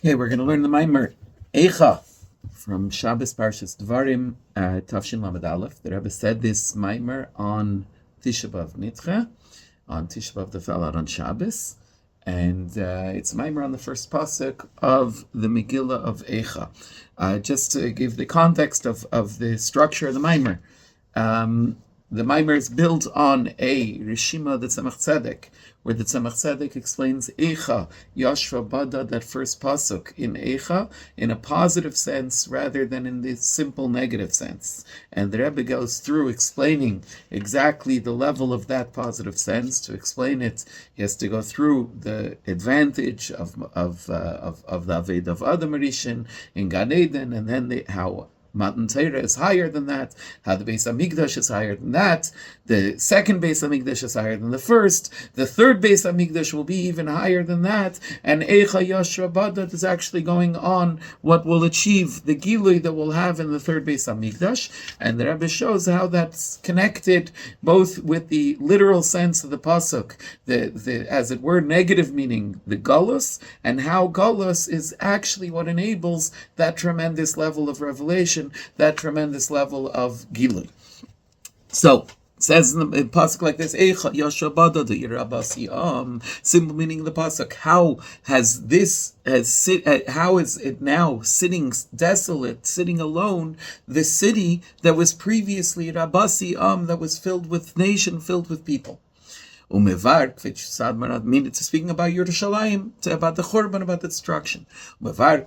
Okay, we're going to learn the Maamar Eicha from Shabbos Parshas Dvarim, Tafshin Lamed Aleph. The Rebbe said this Maamar on Tisha B'Av Nitcha, on Tisha B'Av that fell out on Shabbos, and it's Maamar on the first pasuk of the Megillah of Eicha. Just to give the context of the structure of the Maamar. The Maamar is built on a Rishima, the Tzemach Tzedek, where the Tzemach Tzedek explains Eicha, Yashva Bada, that first pasuk in Eicha, in a positive sense rather than in the simple negative sense. And the Rebbe goes through explaining exactly the level of that positive sense. To explain it, he has to go through the advantage of the Aved of Adam Rishon in Gan Eden, and then how Matan Torah is higher than that, how the Beis Hamikdash is higher than that, the second Beis Hamikdash is higher than the first, the third Beis Hamikdash will be even higher than that, and Eicha Yashra Badat is actually going on what will achieve the Gilui that we'll have in the third Beis Hamikdash, and the Rebbe shows how that's connected both with the literal sense of the pasuk, the as it were negative meaning, the Galus, and how Galus is actually what enables that tremendous level of revelation, that tremendous level of Gilui. So, it says in the pasuk like this: Eicha Yashra Bada the Yerabasi simple meaning of the pasuk. How is it now sitting desolate, sitting alone? The city that was previously Rabasi that was filled with nation, filled with people. Umevar, it's speaking about Yerushalayim, about the Churban, about the destruction. Umevar,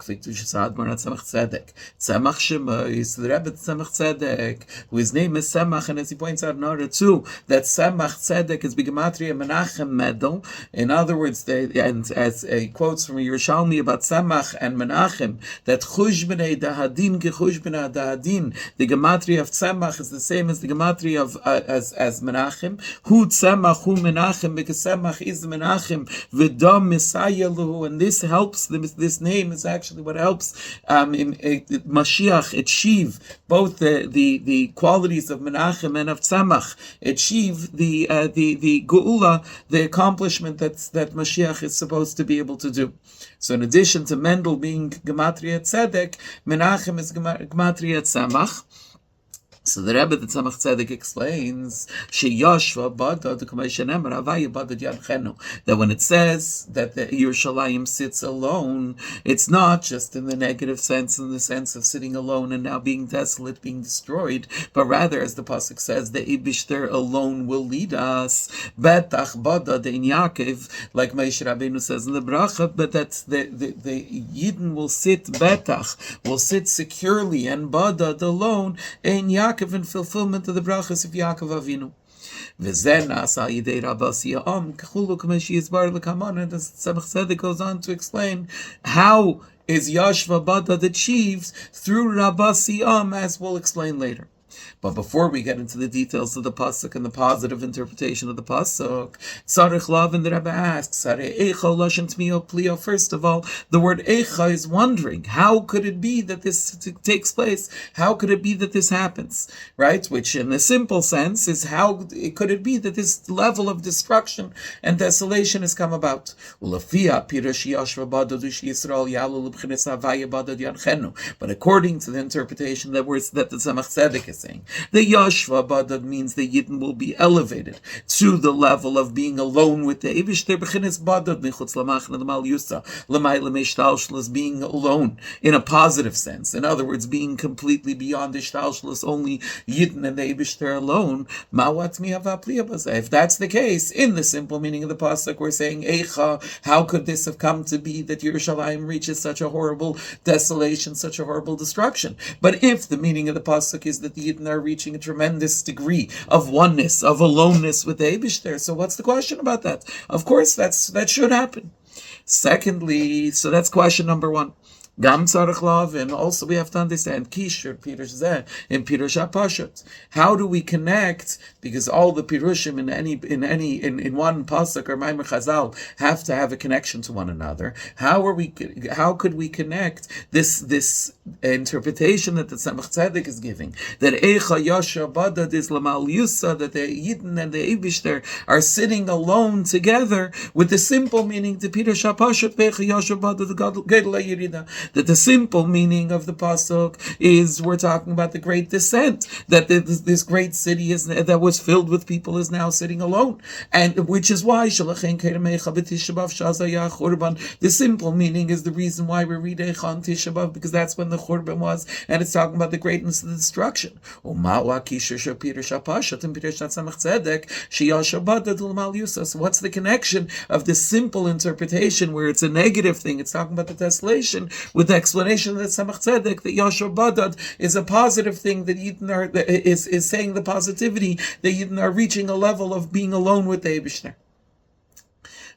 Tzemach Shema is the Rebbe Tzemach Tzedek, whose name is Tzemach, and as he points out in order too, that Tzemach Tzedek is Bigematria Mנחem medal. In other words, and as he quotes from Yerushalmi about Tzemach and Mנחem, that Chushbnei Dahadin Gechushbnei Dahadin, the Gematria of Tzemach is the same as the Gematria of as Mנחem. Hu Tzemach Hu Melukat, because Tzemach is Mנחem, V'dam Messiah Luhu, and this helps. This name is actually what helps Mashiach achieve both the qualities of Mנחem and of Tzemach, achieve the Geula, the accomplishment that Mashiach is supposed to be able to do. So, in addition to Mendel being Gematria Tzedek, Mנחem is Gematria Tzemach. So the Rebbe, the Tzemach Tzedek, explains that when it says that the Yerushalayim sits alone, it's not just in the negative sense, in the sense of sitting alone and now being desolate, being destroyed, but rather, as the pasuk says, the Ibishter alone will lead us. Betach Bada de Yaakov, like Moshe Rabbeinu says in the bracha, but that the Yidden will sit Betach, will sit securely, and Bada alone in Yaakov, in fulfillment of the brachas of Yaakov Avinu. And as Tzemach Tzedek goes on to explain how is Yashva Badad achieved through Rabasi as we'll explain later. But before we get into the details of the pasuk and the positive interpretation of the pasuk, Tzarich Lav, and the Rebbe asks, first of all, the word Eicha is wondering, how could it be that this takes place? How could it be that this happens? Right? Which in a simple sense is how could it be that this level of destruction and desolation has come about? But according to the interpretation that the Tzemach Tzedek is saying, the Yashva Badad means the Yidden will be elevated to the level of being alone with the Eibishter B'chinas Badad Michutz Lamachna L'mal Yusa L'may L'meishtalshlas, being alone in a positive sense. In other words, being completely beyond Ishtalshlas, only Yidden and the Eibishter alone. Ma'wat Mi'ava Pliyabaza. If that's the case, in the simple meaning of the pasuk, we're saying Eicha. How could this have come to be that Yerushalayim reaches such a horrible desolation, such a horrible destruction? But if the meaning of the pasuk is that the Yidden are reaching a tremendous degree of oneness, of aloneness with the Eibishter, so what's the question about that? Of course, that should happen. Secondly, so that's question number one. Gam tzarich lavin. Also, we have to understand Kishur Pirush Zeh and Pirush HaPashut. How do we connect? Because all the pirushim in one pasuk or Maamar Chazal have to have a connection to one another. How could we connect this interpretation that the Tzemach Tzedek is giving, that Eicha Yasha Badad is Lamal Yusa, that the Yidden and the Eibishter are sitting alone together, with the simple meaning to Pirush HaPashut Eicha Yasha Badad Gedla Yirida, that the simple meaning of the pasuk is we're talking about the great descent, that this great city that was filled with people is now sitting alone, and which is why the simple meaning is the reason why we read Eicha on Tisha B'Av, because that's when the Churban was, and it's talking about the greatness of the destruction. So what's the connection of this simple interpretation where it's a negative thing, it's talking about the desolation, with the explanation that Tzemach Tzedek, that Yashar Badad is a positive thing, that Yidden is saying the positivity, that Yidden are reaching a level of being alone with the Eibishter.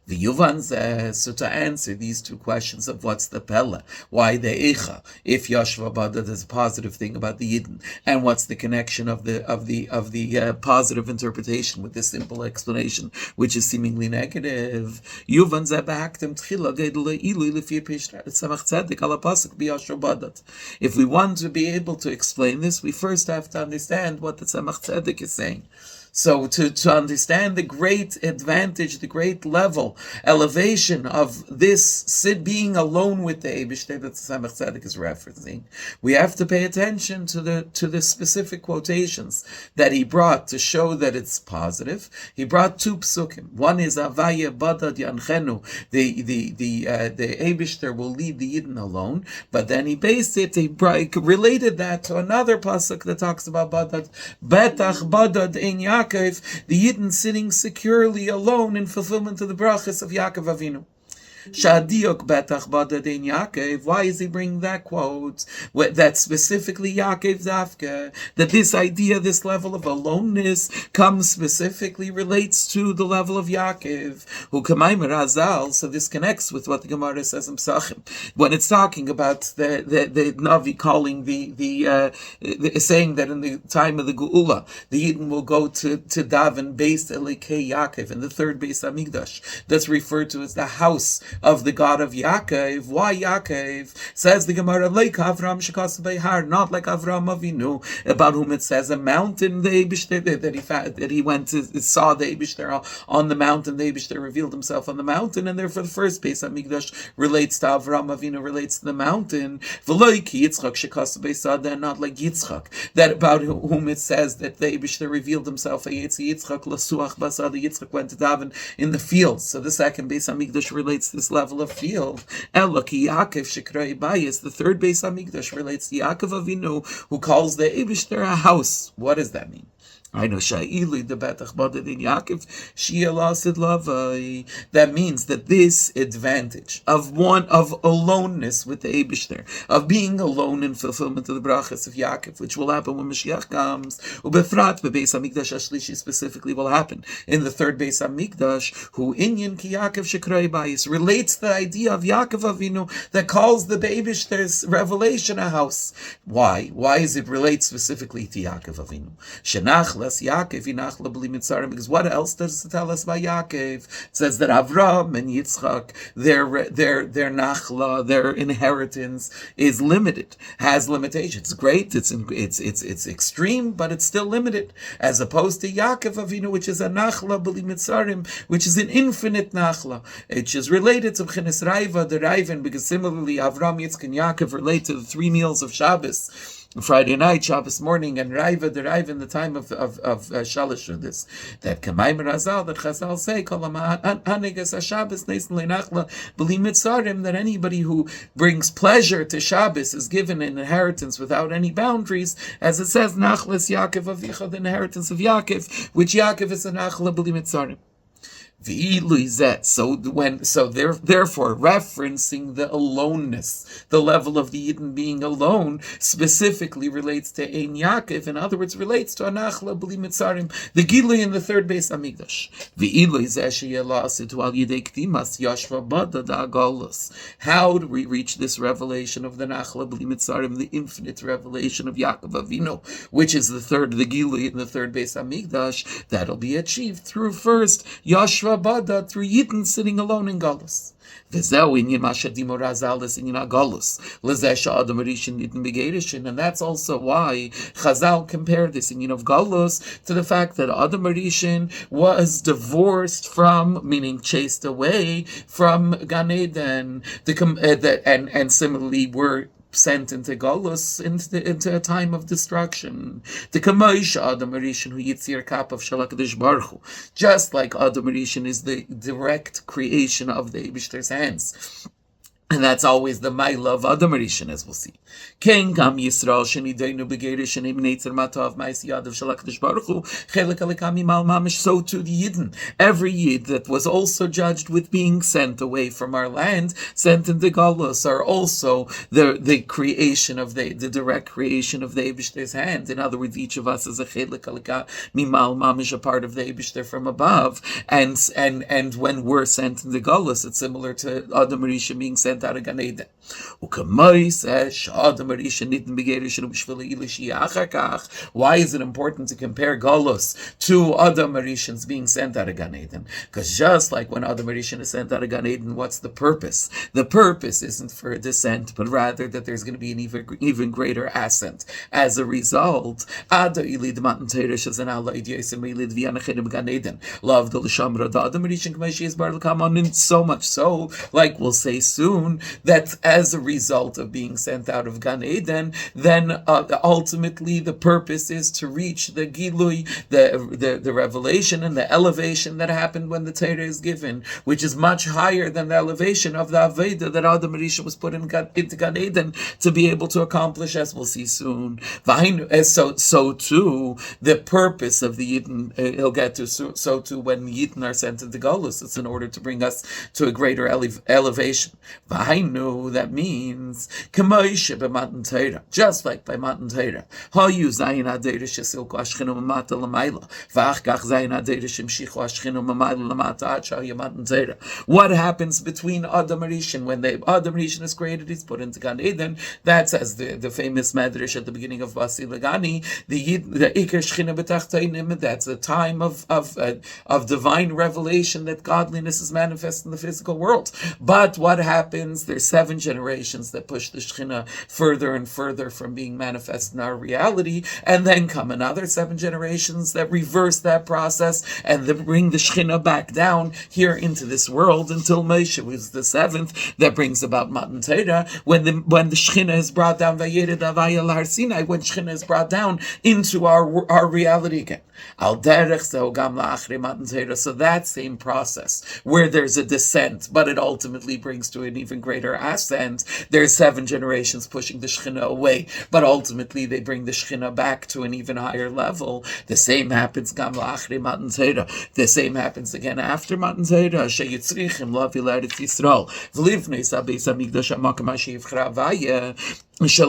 The Yuvan says, so to answer these two questions of what's the Pella, why the Eicha, if Yashva Badad is a positive thing about the Yidden, and what's the connection of the positive interpretation with this simple explanation, which is seemingly negative. Yuvan zebahaktem tchila gedle ilu lefi tzemach tzedek ala pasuk b'Yashva Badad. If we want to be able to explain this, we first have to understand what the Tzemach Tzedek is saying. So to understand the great advantage, the great level, elevation of this being alone with the Eibishter that the Tzemach Tzedek is referencing, we have to pay attention to the specific quotations that he brought to show that it's positive. He brought two psukim. One is Avaya Badad Yanchenu, the Eibishter will lead the Yidden alone, but then he based it, he related that to another pasuk that talks about Badad, Betach Badad Ein Yaakov, the Yidden sitting securely alone in fulfillment of the brachas of Yaakov Avinu. Shadiok betach badadein Yaakov. Why is he bringing that quote? That specifically Yaakov Zafka. That this idea, this level of aloneness, comes specifically relates to the level of Yaakov. Who Kamaimer Azal. So this connects with what the Gemara says in Psachim when it's talking about the Navi calling the saying that in the time of the Geula, the Yidden will go to daven Beis Elikei Yaakov, in the third Beis Hamikdash. That's referred to as the house of the God of Yaakov. Why Yaakov? Says the Gemara, like Avram Shekas Behar, not like Avram Avinu, about whom it says a mountain, the Eibishter, that he went to saw the Eibishter on the mountain. The Eibishter revealed himself on the mountain, and therefore the first Beis Hamikdash relates to Avram Avinu, relates to the mountain. V'loiki Yitzchak Shekas Beisada, not like Yitzchak, that about whom it says that the Eibishter revealed himself. Yitzchak Lasuach Basada, Yitzchak went to daven in the fields. So the second Beis Hamikdash relates to this level of field. Eloki Yaakov Shekrei Bayis, the third Beis Hamikdash relates to Yaakov Avinu, who calls the Eibishter a house. What does that mean? I know Sha'ili the Betach Badadin Yaakov Shia Lasid Lavai. That means that this advantage of aloneness with the Eibishter, of being alone in fulfillment of the brachas of Yaakov, which will happen when Mashiach comes, Ubefrat Beis Hamikdash Ashlishi specifically will happen in the third Beis Hamikdash, who Inyan Ki Yaakov Shekrei Bayis relates the idea of Yaakov Avinu that calls the Eibishter's revelation a house. Why? Why is it relate specifically to Yaakov Avinu? Shenach Yaakov, because what else does it tell us about Yaakov? It says that Avram and Yitzchak, their nachla, their inheritance is limited, has limitations. Great, it's extreme, but it's still limited. As opposed to Yaakov Avinu, which is a nachla b'li mitzarim, which is an infinite nachla. It is related to B'chinas Raiva, the Raven, because similarly Avram, Yitzchak, and Yaakov relate to the 3 meals of Shabbos. Friday night, Shabbos morning, and Raiva, the Raiva in the time of Shalish, this that Kamaimer Azal, that Chazal say, that anybody who brings pleasure to Shabbos is given an inheritance without any boundaries, as it says, Nachlas Yaakov Avicha, the inheritance of Yaakov, which Yaakov is a Nachla B'li Mitzarim. Therefore, referencing the aloneness, the level of the Yidden being alone, specifically relates to Ein Yaakov. In other words, relates to Anachla Bli Mitzarim, the Gilui in the third Beis Hamikdash. How do we reach this revelation of the Nachla Bli Mitzarim, the infinite revelation of Yaakov Avinu, which is the Gilui in the third Beis Hamikdash? That'll be achieved through first Yashva Bada, through Yidden sitting alone in Galus. And that's also why Chazal compared this union of Galus to the fact that Adam Arishin was divorced from, meaning chased away from Gan Eden, and similarly were sent into Golus, into a time of destruction. Just like Adam Arishin is the direct creation of the Eibishter's hands. And that's always the Maila of Adam Arishin, as we'll see. So to the Yidden, every Yid that was also judged with being sent away from our land, sent into Galus, are also the creation of the direct creation of the Eibishter's hand. In other words, each of us is a chelik alika mimal mamish, a part of the Eibishter from above. And when we're sent into Galus, it's similar to Adam Arishin being sent out of Gan Eden. Why is it important to compare Galus to Adam Arishin's being sent out of Gan Eden? Because just like when Adam Arishin is sent out of Gan Eden, what's the purpose? The purpose isn't for a descent, but rather that there's going to be an even greater ascent. As a result, Adam Arishin, so much so, like we'll say soon, that as a result of being sent out of Gan Eden, then ultimately the purpose is to reach the Gilui, the revelation and the elevation that happened when the Torah is given, which is much higher than the elevation of the Aveda that Adam Arisha was put into Gan Eden to be able to accomplish, as we'll see soon. So too, the purpose of the Yidden, he'll get to, so too when Yidden are sent into Golus, it's in order to bring us to a greater elevation. That means just like by Matan Torah. What happens between Adam Arishin when Adam Arishin is created? He's put into Gan Eden. That's as the famous Medrash at the beginning of Basi Lagani. The Iker Shchina B'Tachteinim. That's the time of divine revelation that godliness is manifest in the physical world. But what happens? There's 7 generations that push the Shechina further and further from being manifest in our reality, and then come another 7 generations that reverse that process and that bring the Shechina back down here into this world until Moshe was the 7th that brings about Matan Torah, when the Shechina is brought down, Vayered Avayel Har Sinai, when Shechina is brought down into our reality again. Al derech so gam la'achri Matan Torah. So that same process where there's a descent, but it ultimately brings to an even greater ascent. There's 7 generations pushing the Shechina away, but ultimately they bring the Shechina back to an even higher level. The same happens gam la'achri Matan Torah. The same happens again after Matan Torah. Sheyitzrichim lavi l'Eretz Yisrael v'livnei sabeis hamikdash hamakam ha'sheyivchra v'ayeh. So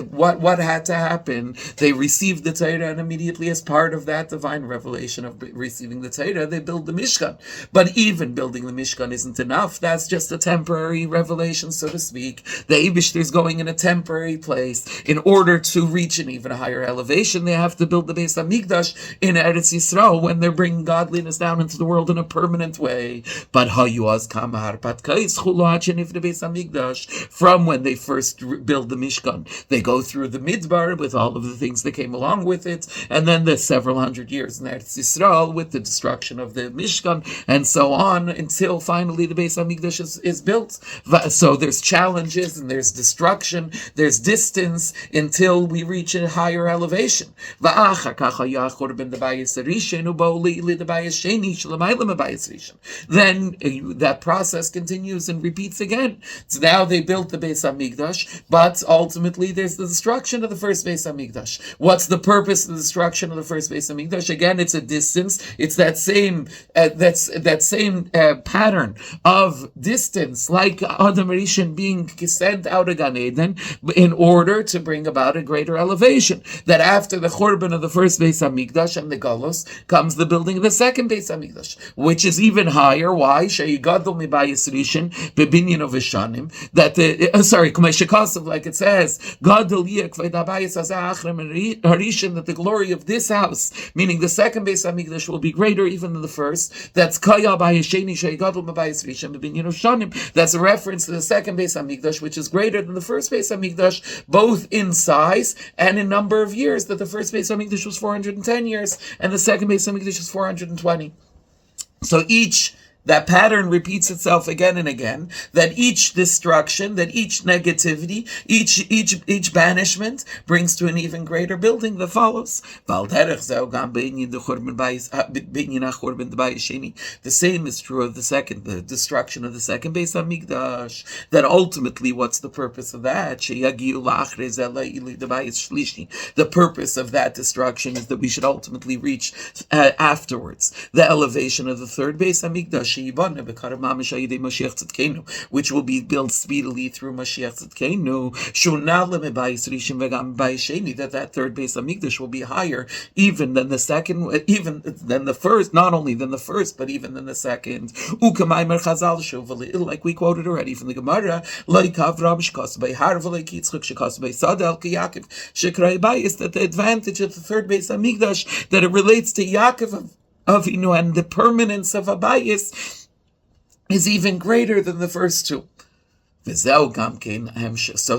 what had to happen? They received the Torah, and immediately as part of that divine revelation of receiving the Torah, they build the Mishkan. But even building the Mishkan isn't enough. That's just a temporary revelation, so to speak. The Eibishter is going in a temporary place. In order to reach an even higher elevation, they have to build the Beis Hamikdash in Eretz Yisrael when they're bringing godliness down into the world in a permanent way. But Hayuaz Kamar Patkais from when they first build the Mishkan, they go through the Midbar with all of the things that came along with it, and then the several hundred years in Eretz Yisrael with the destruction of the Mishkan, and so on, until finally the Beis Hamikdash is built. So there's challenges, and there's destruction, there's distance, until we reach a higher elevation. Then that process continues in situation repeats again. So now they built the Beis Hamikdash, but ultimately there's the destruction of the first Beis Hamikdash. What's the purpose of the destruction of the first Beis Hamikdash? Again, it's a distance. It's that same pattern of distance, like Adam Rishon being sent out of Gan Eden in order to bring about a greater elevation. That after the Churban of the first Beis Hamikdash and the Galus comes the building of the second Beis Hamikdash, which is even higher. Why? Sheyigadol mibayis Rishon bebinyan of Ishanim. That like it says, Gadol yekved habayis hazeh achrem harishin, that the glory of this house, meaning the second Beis Hamikdash, will be greater even than the first. That's Kaya bayisheni sheyigadol mibayis Rishon bebinyan of Ishanim. That's a reference to the second Beis Hamikdash, which is greater than the first Beis Hamikdash, both in size and in number of years. That the first Beis Hamikdash was 410 years, and the second Beis Hamikdash is 420. So that pattern repeats itself again and again, that each destruction, that each negativity, each banishment brings to an even greater building that follows. The same is true of the destruction of the second Beis Hamikdash, that ultimately what's the purpose of that? The purpose of that destruction is that we should ultimately reach afterwards the elevation of the third Beis Hamikdash, which will be built speedily through Mashiach Tzidkenu, that third Beis Hamikdash will be higher even than the second, even than the first, not only than the first, but even than the second. Like we quoted already from the Gemara, that the advantage of the third Beis Hamikdash, that it relates to Yaakov Avinu, and the permanence of Abayis is even greater than the first two. So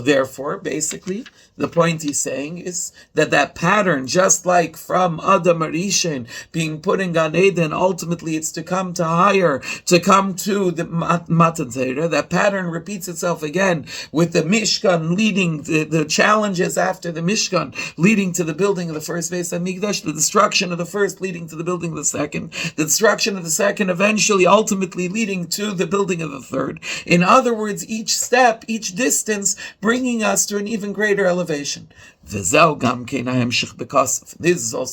therefore, basically, the point he's saying is that pattern, just like from Adam Rishon being put in Gan Eden, ultimately it's to come to higher, to come to the Matan Torah. That pattern repeats itself again with the Mishkan leading, the challenges after the Mishkan leading to the building of the first Beis Hamikdash, the destruction of the first leading to the building of the second, the destruction of the second eventually ultimately leading to the building of the third. In other words, each step, each distance, bringing us to an even greater elevation. This is also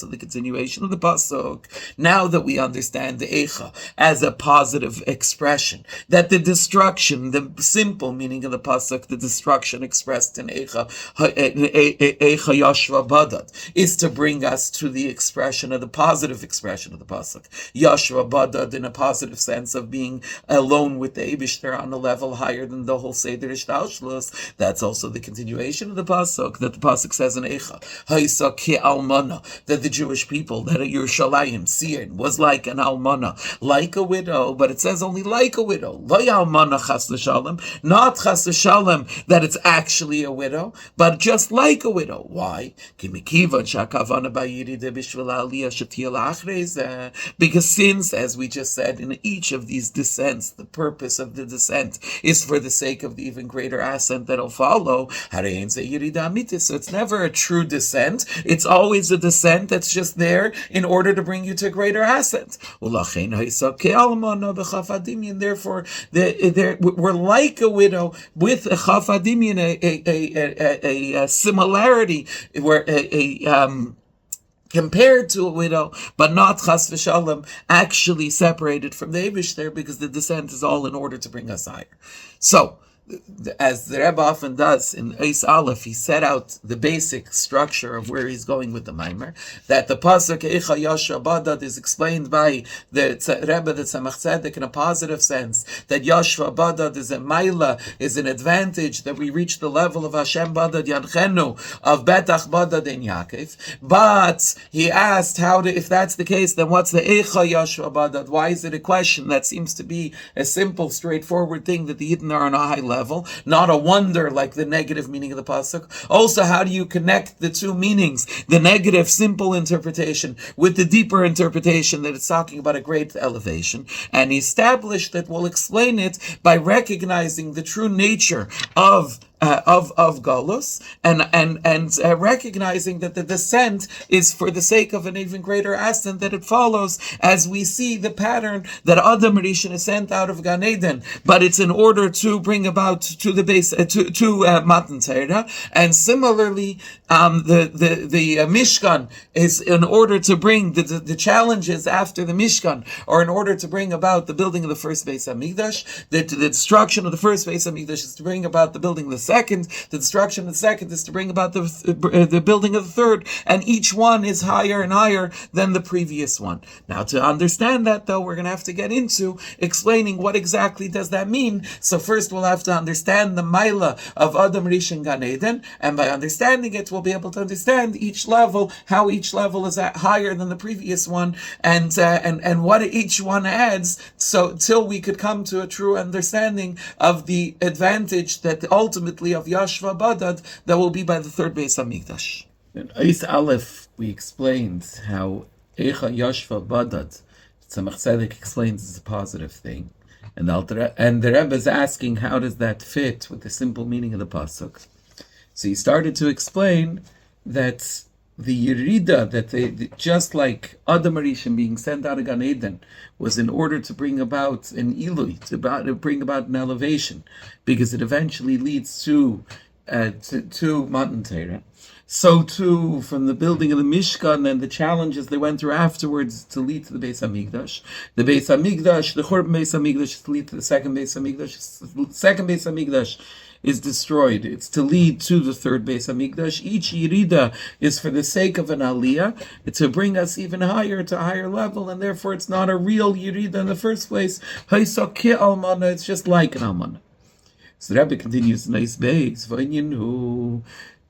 the continuation of the pasuk. Now that we understand the Eicha as a positive expression, that the destruction, the simple meaning of the pasuk, the destruction expressed in Eicha Yashva Badad, is to bring us to the expression of the positive expression of the pasuk. Yashva Badad, in a positive sense of being alone with the Eibishter on a level higher than the whole Seder Ishtalshlus. That's also the continuation of the pasuk, that the pasuk says in Eicha, Haisa ki almana, that the Jewish people, that Yerushalayim, Zayin, was like an almana, like a widow, but it says only like a widow. Lo almana chas l'shalom, not chas l'shalom that it's actually a widow, but just like a widow. Why? Because since, as we just said, in each of these descents, the purpose of the descent is for the sake of the even greater ascent that'll follow. So it's never a true descent. It's always a descent that's just there in order to bring you to a greater ascent. Therefore, we're like a widow with a chafadimian, a similarity, where compared to a widow, but not chas v'shalom, actually separated from the Eibush there, because the descent is all in order to bring us higher. So, as the Rebbe often does in Aleph, he set out the basic structure of where he's going with the Maamar, that the pasuk Eicha Yashva Badad is explained by the Rebbe, the Tzemach Tzedek, in a positive sense, that Yashva Badad is a maila, is an advantage, that we reach the level of Hashem Badad Yanchenu, of Betach Badad in Yaakov. But he asked, if that's the case, then what's the Eicha Yashva Badad? Why is it a question that seems to be a simple, straightforward thing, that the Yidden are on a high level, not a wonder like the negative meaning of the pasuk? Also, how do you connect the two meanings, the negative simple interpretation with the deeper interpretation that it's talking about a great elevation? And he established that we'll explain it by recognizing the true nature of of Golus, and recognizing that the descent is for the sake of an even greater ascent, that it follows as we see the pattern that Adam Rishon is sent out of Gan Eden, but it's in order to bring about to the base to Matan Torah, and similarly the Mishkan is in order to bring the challenges after the Mishkan, or in order to bring about the building of the first Beis Hamikdash. The destruction of the first Beis Hamikdash is to bring about the building of the second. The destruction of the second is to bring about the building of the third, and each one is higher and higher than the previous one. Now, to understand that, though, we're going to have to get into explaining what exactly does that mean. So first we'll have to understand the Maila of Adam Rishon Gan Eden, and by understanding it, we'll be able to understand each level, how each level is higher than the previous one, and what each one adds, so till we could come to a true understanding of the advantage that ultimately of Yashva Badad that will be by the third Beis Hamikdash. In Aleph, we explained how Eicha Yashva Badad, Tzemach Tzedek explains, is a positive thing. And the Rebbe is asking, how does that fit with the simple meaning of the pasuk? So he started to explain that the Yerida, that they, just like Adam Rishon being sent out of Gan Eden, was in order to bring about an Ilui, to bring about an elevation, because it eventually leads to Matan Torah. So too, from the building of the Mishkan and the challenges they went through afterwards to lead to the Beis Hamikdash. The Beis Hamikdash, the Churban Beis Hamikdash, is to lead to the second Beis Hamikdash. The second Beis Hamikdash is destroyed. It's to lead to the third Beis Hamikdash. Each Yerida is for the sake of an Aliyah. It's to bring us even higher, to a higher level, and therefore it's not a real Yerida in the first place. It's just like an Almana. So the Rabbi continues, nice Beis,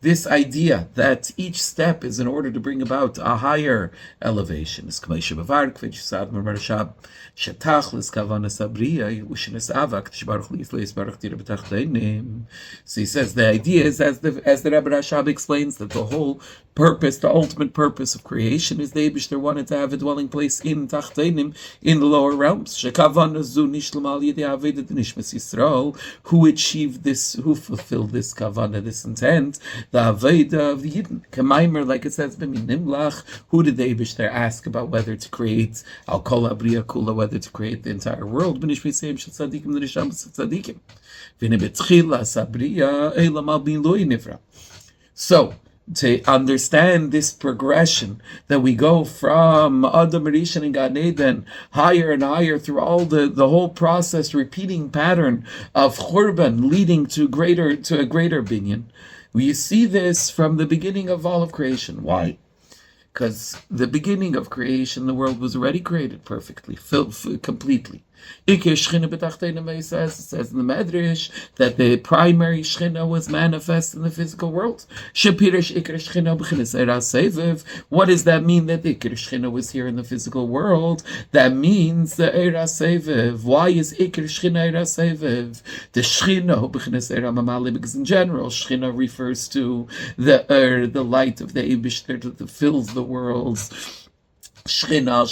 this idea that each step is in order to bring about a higher elevation. So he says the idea is, as the Rebbe Rashab explains, that the whole purpose, the ultimate purpose of creation is the Eibishter wanted to have a dwelling place in Tachtenim, in the lower realms. Who achieved this, who fulfilled this kavanah, this intent, the Aveda of the Yidden. Maamar, like it says, who did the Eibishter ask about whether to create Al Kol Abriya Kula, whether to create the entire world? So, to understand this progression, that we go from Adam Rishon and Gan Eden higher and higher through all the whole process, repeating pattern of Churban leading to a greater binyan. We see this from the beginning of all of creation. Why? Because the beginning of creation, the world was already created perfectly, completely. It says in the Medrash that the primary Shechina was manifest in the physical world. What does that mean, that the Ikar Shechina was here in the physical world? That means the Eira Seviv. Why is Ikar Shechina Eira Seviv? The Shechina, because in general, Shechina refers to the light of the Eibishter that fills the worlds. Shechina,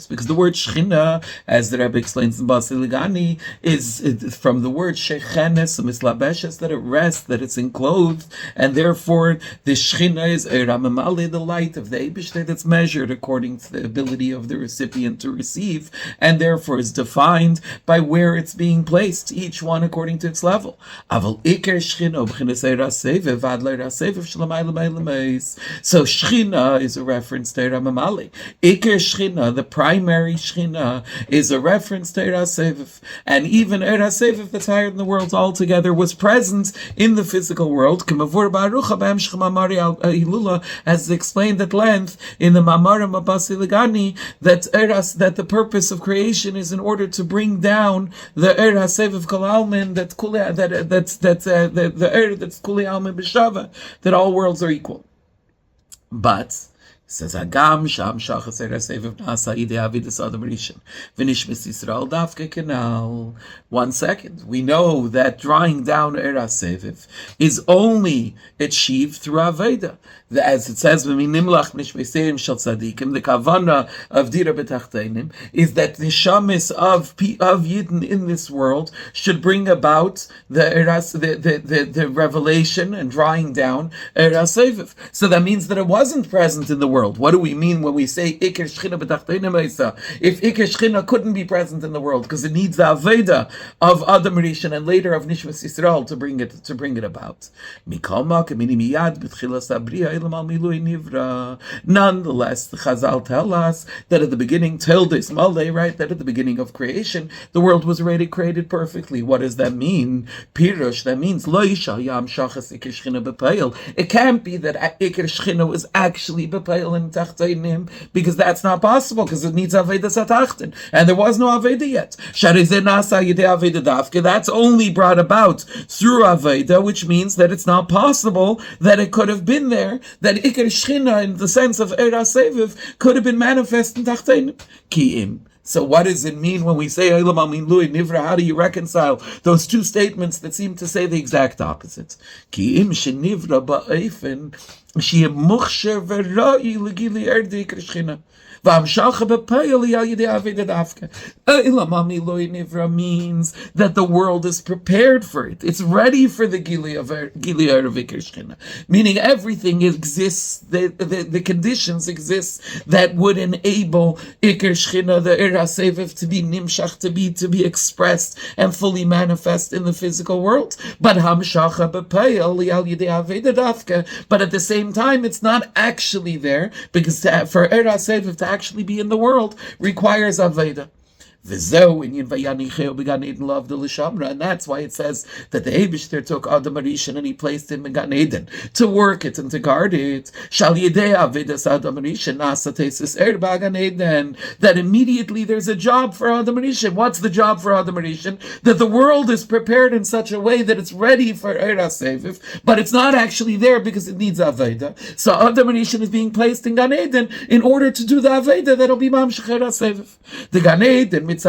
because the word Shechina, as the Rebbe explains in Basiligani, is from the word Shechenes Mislabeshes, that it rests, that it's enclosed, and therefore the Shechina is Eramamali, the light of the Eibishter that's measured according to the ability of the recipient to receive, and therefore is defined by where it's being placed, each one according to its level. So Shechina is a reference to Ramamali. Iker Shechina, the primary Shechina, is a reference to Eira Seviv. And even Eira Seviv, that's higher than the world altogether, was present in the physical world. As explained at length in the Maamar and Basiligani, that the purpose of creation is in order to bring down the Eira Seviv Kol Almin, the Eira that's Kuli Almin B'Shava, that all worlds are equal. But Says Agam Sham Shachas Eretz Seviv Nasa Idei Avidas Adam Rishon V'Nishmas Yisrael Dafke Kenal. 1 second. We know that drawing down Eretz Seviv is only achieved through Aveda. As it says, "V'minimlach nishmeiseim shel tzadikim," the kavana of dira b'tachteinim is that the neshamis of Yidden in this world should bring about the revelation and drawing down Eretz Seviv. So that means that it wasn't present in the world. What do we mean when we say Iker Shchina b'tachteinim Eicha? If Iker Shchina couldn't be present in the world because it needs the Aveda of Adam Rishon and later of Nishmas Yisrael to bring it about. Nonetheless, the Chazal tell us that at the beginning, right, that at the beginning of creation, the world was already created perfectly. What does that mean? Pirush, that means it can't be that Iker Shchina was actually Bepeil in Tachteinim, because that's not possible, because it needs Aveda Satachten, and there was no Aveda yet. That's only brought about through Aveda, which means that it's not possible that it could have been there, that Iker Shchina, in the sense of Eretz Seviv, could have been manifest in Tachteinim. Ki'im. So what does it mean when we say Olam Amin Lui Nivra? How do you reconcile those two statements that seem to say the exact opposite? Ki'im shenivra ba'efen she'em muchsher v'ra'i l'gili erdei Iker Shchina. Means that the world is prepared for it. It's ready for the Gili of Iker Shchina. Meaning everything exists, the conditions exist that would enable Iker Shchina, the Eretz Seviv, to be nimshach, to be expressed and fully manifest in the physical world. But at the same time, it's not actually there, because for Eretz Seviv to actually be in the world requires Aveda. And that's why it says that the Eibishter took Adam Rishon and he placed him in Gan Eden to work it and to guard it. That immediately there's a job for Adam Rishon. What's the job for Adam Rishon? That the world is prepared in such a way that it's ready for Eretz Seviv, but it's not actually there because it needs Aveda. So Adam Rishon is being placed in Gan Eden in order to do the Aveda that'll be Mamshech Eretz Seviv. The Gan Eden because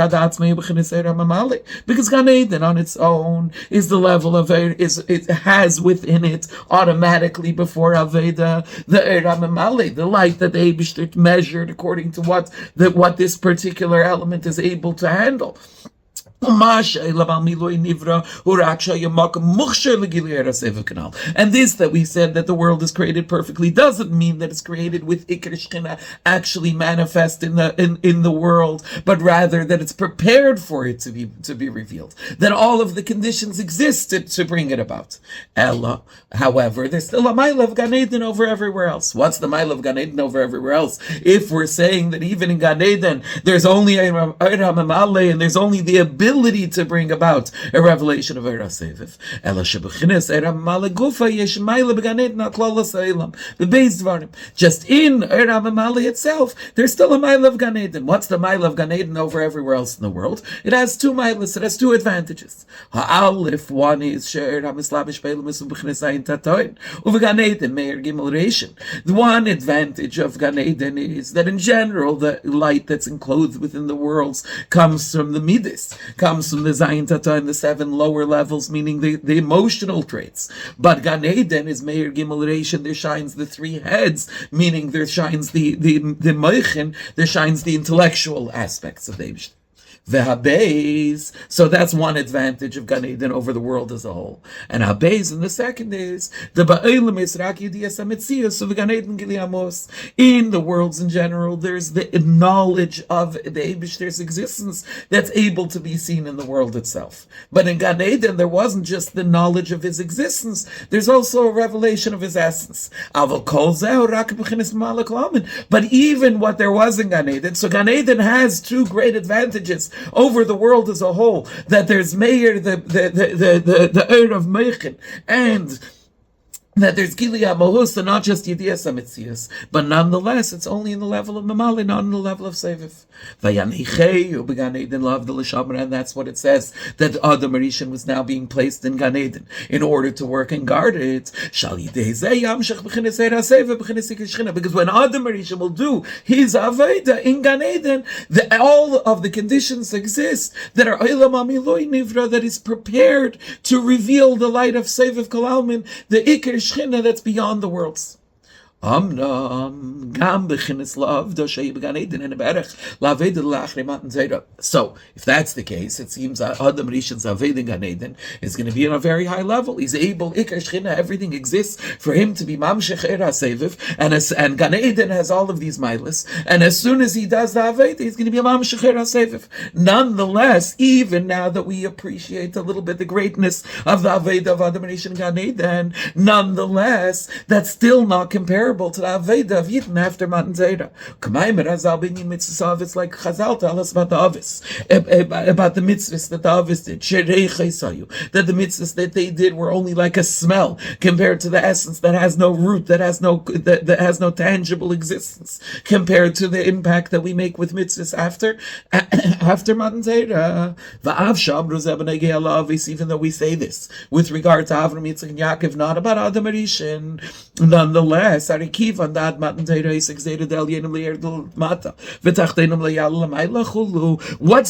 Gan Eden on its own is the level of it has within it automatically before Aveda the light that the Eibishter measured according to what this particular element is able to handle. And this that we said that the world is created perfectly doesn't mean that it's created with Iker Shchina actually manifest in the world, but rather that it's prepared for it to be revealed. That all of the conditions existed to bring it about. Ella, however, there's still a mile of Gan Eden over everywhere else. What's the mile of Gan Eden over everywhere else? If we're saying that even in Gan Eden there's only a and there's only the ability to bring about a revelation of Eretz Seviv. The Beis Dvarim. Just in Eretz itself, there's still a mile of Gan Eden. What's the mile of Gan Eden over everywhere else in the world? It has two miles. It has two advantages. Aleph, one is the one advantage of Gan Eden is that in general the light that's enclosed within the worlds comes from the Midas, comes from the Zayin Tata and the 7 lower levels, meaning the emotional traits. But Gan Eden is Meir Gimmel Reishin, there shines the 3 heads, meaning there shines the Meichin, there shines the intellectual aspects of the Eibishter. Beis. So that's one advantage of Gan Eden over the world as a whole. And Beis, and the second is the Ba'elim is Rak Yidiyas HaMetzias of Gan Eden Gili Amos. In the worlds in general, there's the knowledge of the Eibishter's existence that's able to be seen in the world itself. But in Gan Eden, there wasn't just the knowledge of his existence, there's also a revelation of his essence. But even what there was in Gan Eden, so Gan Eden has 2 great advantages over the world as a whole, that there's Meir, the Ur of Meichin, and that there's Gilia Mohus and not just Yedias Amitzias, but nonetheless, it's only in the level of Mamali, not in the level of Seviv. And that's what it says, that Adam Arishan was now being placed in Gan Eden in order to work and guard it. Because when Adam Arishan will do his Aveda in Gan Eden, all of the conditions exist that are Olam Amiloi Nivra, that is prepared to reveal the light of Seviv Kalalmin, the Iker Shechina that's beyond the worlds. Amnam gam b'chinas la'avda shei b'gan Eden and berech la'aveda l'achri matan zera. So, if that's the case, it seems that Adam Rishon's aved in Gan Eden is going to be on a very high level. He's able, Iker Shechina, everything exists for him to be mamshech era seviv, and Gan Eden has all of these milas, and as soon as he does the aved, he's going to be a mamshech era seviv. Nonetheless, even now that we appreciate a little bit the greatness of the aved of Adam Rishon Gan Eden, nonetheless, that's still not comparable to the Aveda of Yidden after Matan Zera. It's like Chazal tell us about the Avis, about the mitzvahs that the Avis did, that the mitzvahs that they did were only like a smell compared to the essence that has no root, that has no tangible existence, compared to the impact that we make with mitzvahs after Matan Zera. Even though we say this with regard to Avram, Yitzchak, and Yaakov, not about Adam Arishan, nonetheless, what's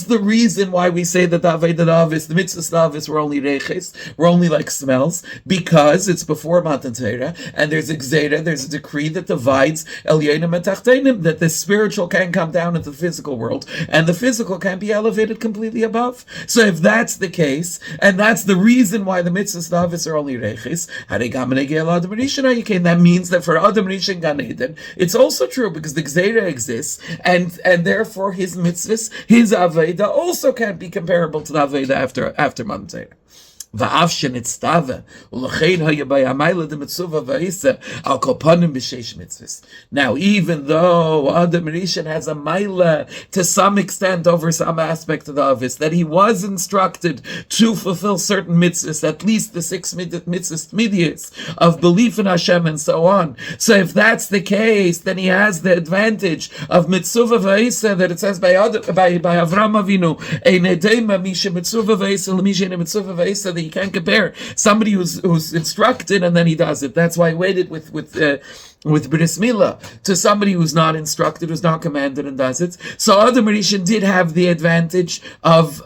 the reason why we say that the mitzvahs were only reches, were only like smells? Because it's before Matan Torah, and there's a gzeira, there's a decree that divides elyonim and tachtenim, that the spiritual can come down into the physical world, and the physical can be elevated completely above. So if that's the case, and that's the reason why the mitzvahs are only reches, that means that for Adam Rishon Gan Eden, it's also true because the Gzeira exists, and therefore his mitzvahs, his Aveda, also can't be comparable to the Aveda after Matan Torah. Now, even though Adam Rishon has a maila to some extent over some aspect of the Avis, that he was instructed to fulfill certain mitzvahs, at least the 6 mitzvahs of belief in Hashem and so on. So if that's the case, then he has the advantage of mitzvah v'isa, that it says by Avram Avinu, that you can't compare somebody who's instructed and then he does it. That's why I waited with Bris Milah to somebody who's not instructed, who's not commanded and does it. So Adam Rishon did have the advantage of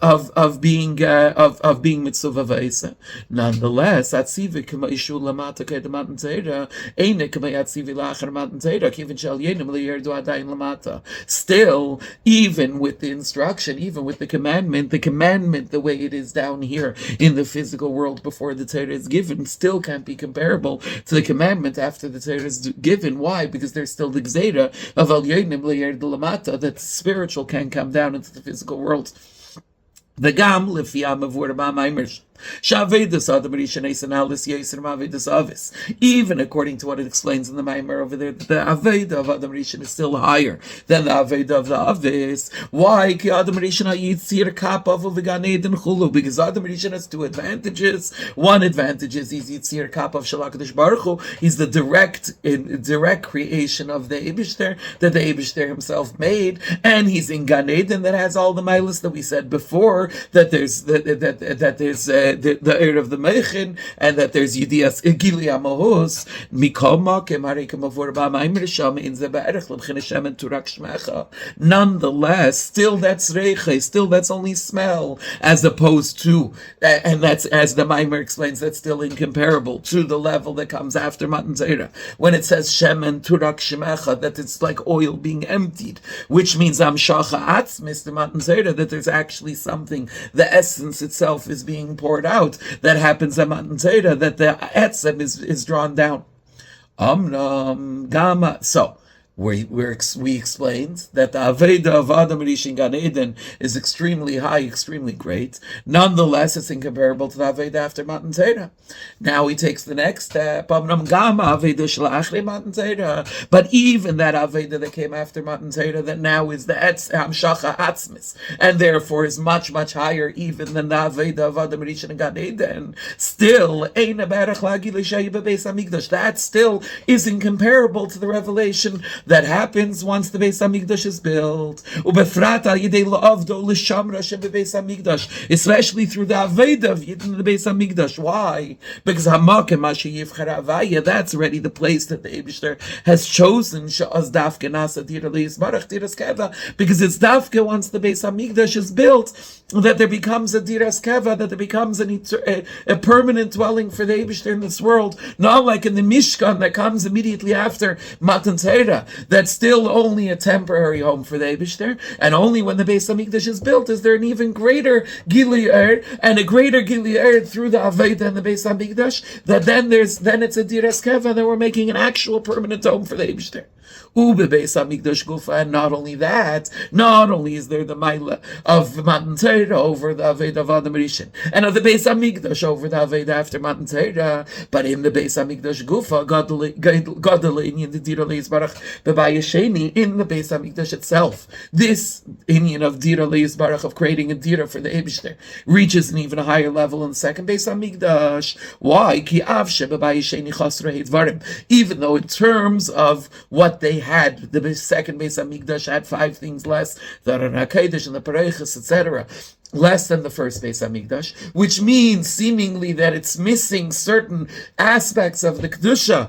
being mitzvah v'isa. Nonetheless, atzivi kama ishu lamata k'ed matan teira, eine kama atzivi la'achar matan teira, kivin shel yenim liyerdu adayin lamata. Still, even with the instruction, even with the commandment, the way it is down here in the physical world before the Torah is given, still can't be comparable to the commandment after the Torah is given. Why? Because there's still the gzeira of al yonim liyerdu lamata, that spiritual can come down into the physical world. The gam lifiyam of word Maamar. Even according to what it explains in the Maamar over there, the Aveda of Adam Rishon is still higher than the Aveda of the Avis. Why? Because Adam Rishon has 2 advantages. One advantage is he's Yitzir Kap of Shalakadosh Baruch Hu. He's the direct creation of the Eibishter that the Eibishter himself made, and he's in Gan Eden that has all the milas that we said before, that there's the air of the Meichin, and that there's Yidias Gilia Mohus Mikoma Kemarika Mavurba Maimir Sham in the Be'erech Lebchinashem and Turak Shmecha. Nonetheless, still that's Reiche, still that's only smell, as opposed to, and that's, as the Maamar explains, that's still incomparable to the level that comes after Matan Torah. When it says Shem and Turak Shmecha, that it's like oil being emptied, which means Amshacha Atzmis, the Matan Torah, that there's actually something, the essence itself is being poured out, that happens at Matan Torah, that the etzem is drawn down. So we explained that the Aveda of Adam Rishon Gan Eden is extremely high, extremely great. Nonetheless, it's incomparable to the Aveda after Matan Torah. Now he takes the next step. But even that Aveda that came after Matan Torah, that now is the Hamshacha Atzmis, and therefore is much, much higher even than the Aveda of Adam Rishon Gan Eden, still, that still is incomparable to the revelation that happens once the Beis Hamikdash is built. Especially through the Aveda of Yidden the Beis Hamikdash. Why? Because that's already the place that the Eibishter has chosen. Because it's Dafke once the Beis Hamikdash is built that there becomes a Diras Keva, that there becomes a permanent dwelling for the Eibishter in this world. Not like in the Mishkan that comes immediately after Matan Torah. That's still only a temporary home for the Eibishter, and only when the Beis Hamikdash is built is there an even greater Gili Erd, and a greater Gili Erd through the Aveda and the Beis Hamikdash, that then it's a Diras Keva, that we're making an actual permanent home for the Eibishter. Ube Beis Hamikdash Gufa, and not only that, not only is there the Maila of Matan Torah over the Aveda of Adam Rishon, and of the Beis Hamikdash over the Aveda after Matan Torah, but in the Beis Hamikdash Gufa, Gadol in the Dira Leis Barach Bebayasheni, in the Beis Hamikdash itself, this Inyan of Dira Leis Barach, of creating a Dira for the Eibishter, reaches an even higher level in the second Beis Hamikdash. Why? Ki Avshe Bebayasheni Chasrei Dvarim, even though in terms of what they had, the second Beis Hamikdash had 5 things less, the Aron HaKodesh and the Pareiches, etc., less than the first Beis Hamikdash, which means seemingly that it's missing certain aspects of the Kedusha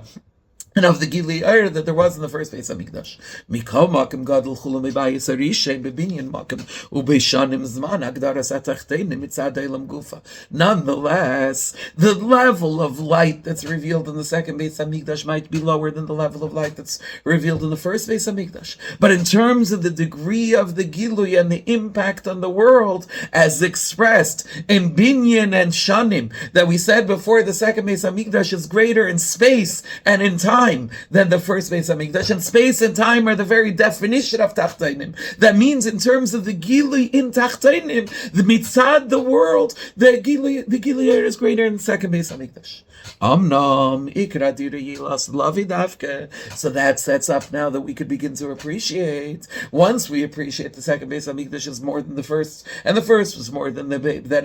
and of the Gili Eir that there was in the first Beis Hamikdash. Mikol makom gadol chulu mebayis harishen bebinyan makom ubeishanim zman agdaras atachteinim mitzad elam gufa. Nonetheless, the level of light that's revealed in the second Beis Hamikdash might be lower than the level of light that's revealed in the first Beis Hamikdash. But in terms of the degree of the Gilui and the impact on the world, as expressed in binyan and shanim, that we said before, the second Beis Hamikdash is greater in space and in time than the first Beis Hamikdash, and space and time are the very definition of Tachtainim. That means in terms of the Gili in Tachtainim, the mitzad, the world, the Gili is greater in the second Beis Hamikdash. Amnam ikra dira yilas lavidavke. So that sets up now that we could begin to appreciate. Once we appreciate the second Beis Hamikdash is more than the first, and the first was more than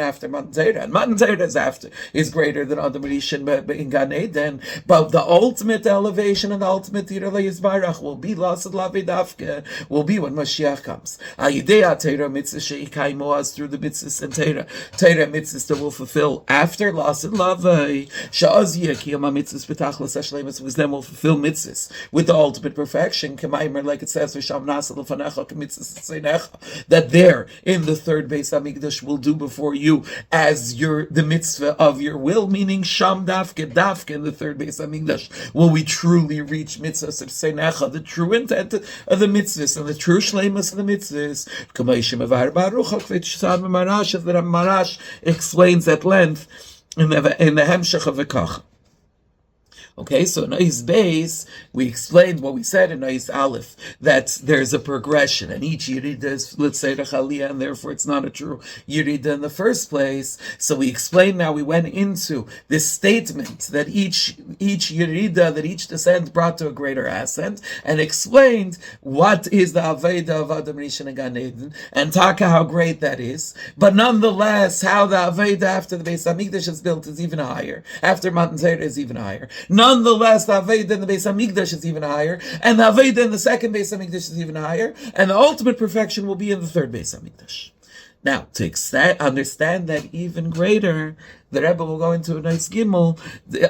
after Matan Torah, and Matan Torah is greater than Adam Rishon in Gan Eden. But the ultimate elevation and the ultimate Dira Le'Yisbarach will be Lasad Lavidavke, will be when Mashiach comes. Ayidei Torah mitzvah sheikaimu as through the mitzvahs and Torah mitzvahs that will fulfill after Lasad Lavai. Because then we'll fulfill mitzvahs with the ultimate perfection. Like it says, that there in the third Beis Hamikdash will do before you as the mitzvah of your will, meaning Sham Dafke in the third Beis Hamikdash will we truly reach mitzvahs of Seinecha, the true intent of the mitzvahs and the true shleimus of the mitzvahs. As the Marash explains at length in the Hemshech of Eicha. Okay, so in Eis Beis, we explained what we said in Eis Aleph, that there's a progression, and each Yerida is, let's say, Rechaliyah, and therefore it's not a true Yerida in the first place. So we explained now, we went into this statement that each Yerida, that each descent brought to a greater ascent, and explained what is the Aveda of Adam Rishon and Gan Eden, and Taka, how great that is. But nonetheless, how the Aveda after the Beis Hamikdash is built is even higher, after Matan Torah is even higher. Nonetheless, the Aveda in the Beis Hamikdash is even higher, and the Aveda in the second Beis Hamikdash is even higher, and the ultimate perfection will be in the third Beis Hamikdash. Now, to understand that even greater, the Rebbe will go into a nice Gimmel,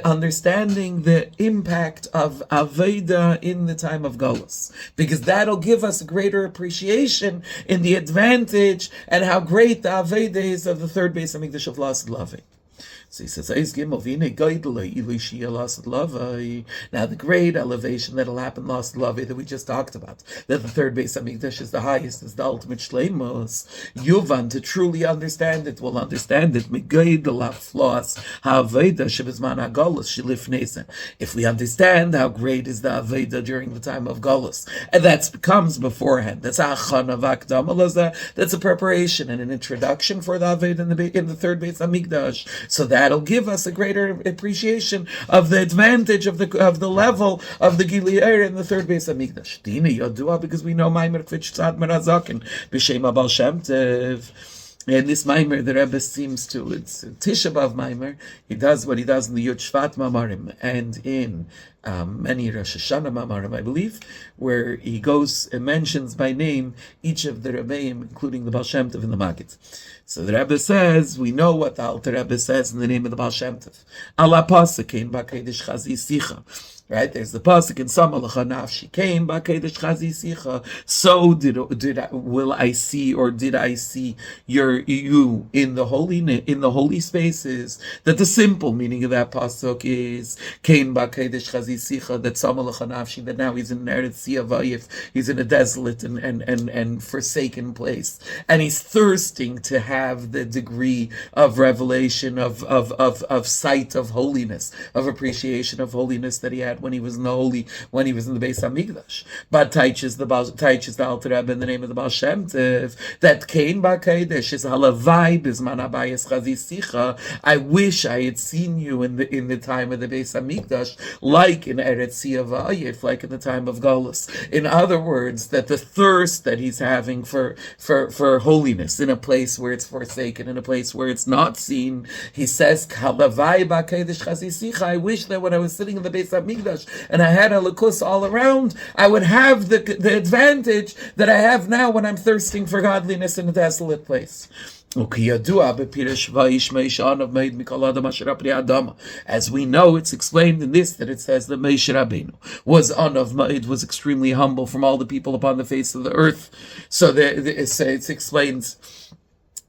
understanding the impact of Aveda in the time of Golus, because that'll give us a greater appreciation in the advantage and how great the Aveda is of the third Beis Hamikdash of Lasad Lavei. So he says, now the great elevation that'll happen lost love that we just talked about, that the third Beis Hamikdash is the highest, is the ultimate shleimus. Yuvan, to truly understand it, will understand it. If we understand how great is the Aveda during the time of Galus, and that comes beforehand, that's a preparation and an introduction for the Aveda in the third Beis Hamikdash. So that'll give us a greater appreciation of the advantage of the level of the Gilead in the third Beis Hamikdash. Dina Yodua, because we know Maamar Kvich Tzad Merazakin B'Shem Abal Shem Tev. And this Maamar, the Rebbe seems to, it's Tisha B'Av Maamar. He does what he does in the Yud Shvat Maamarim and in many Rosh Hashanah Maamarim, I believe, where he goes and mentions by name each of the Rebbeim, including the Baal Shem Tov and the Maggid. So the Rebbe says, we know what the Alter Rebbe says in the name of the Baal Shem Tov. Ala Pasakein B'Keidish Chazi Sicha. Right, there's the pasuk in Samalacha Nafshi came B'Keidish Chazi Sicha. So will I see, or did I see you in the holy spaces? That the simple meaning of that pasuk is came B'Keidish Chazi Sicha, that Samalacha Nafshi, that now he's in Eretz Siyavayif, he's in a desolate and forsaken place, and he's thirsting to have the degree of revelation of sight of holiness, of appreciation of holiness that he had when he was in the Beis Hamikdash. But teaches the Alter Rebbe in the name of the Baal Shem Tov that Kain B'Keidish is halavai b'zman habayis chazi sicha. I wish I had seen you in the time of the Beis Hamikdash, like in Eretz Siyavayif, like in the time of Galus. In other words, that the thirst that he's having for holiness in a place where it's forsaken, in a place where it's not seen, he says, halavai b'Keidish chazi sicha. I wish that when I was sitting in the Beis Hamikdash and I had a lukus all around, I would have the advantage that I have now when I'm thirsting for godliness in a desolate place. As we know, it's explained in this that it says that Moshe Rabbeinu was extremely humble from all the people upon the face of the earth. So it's explained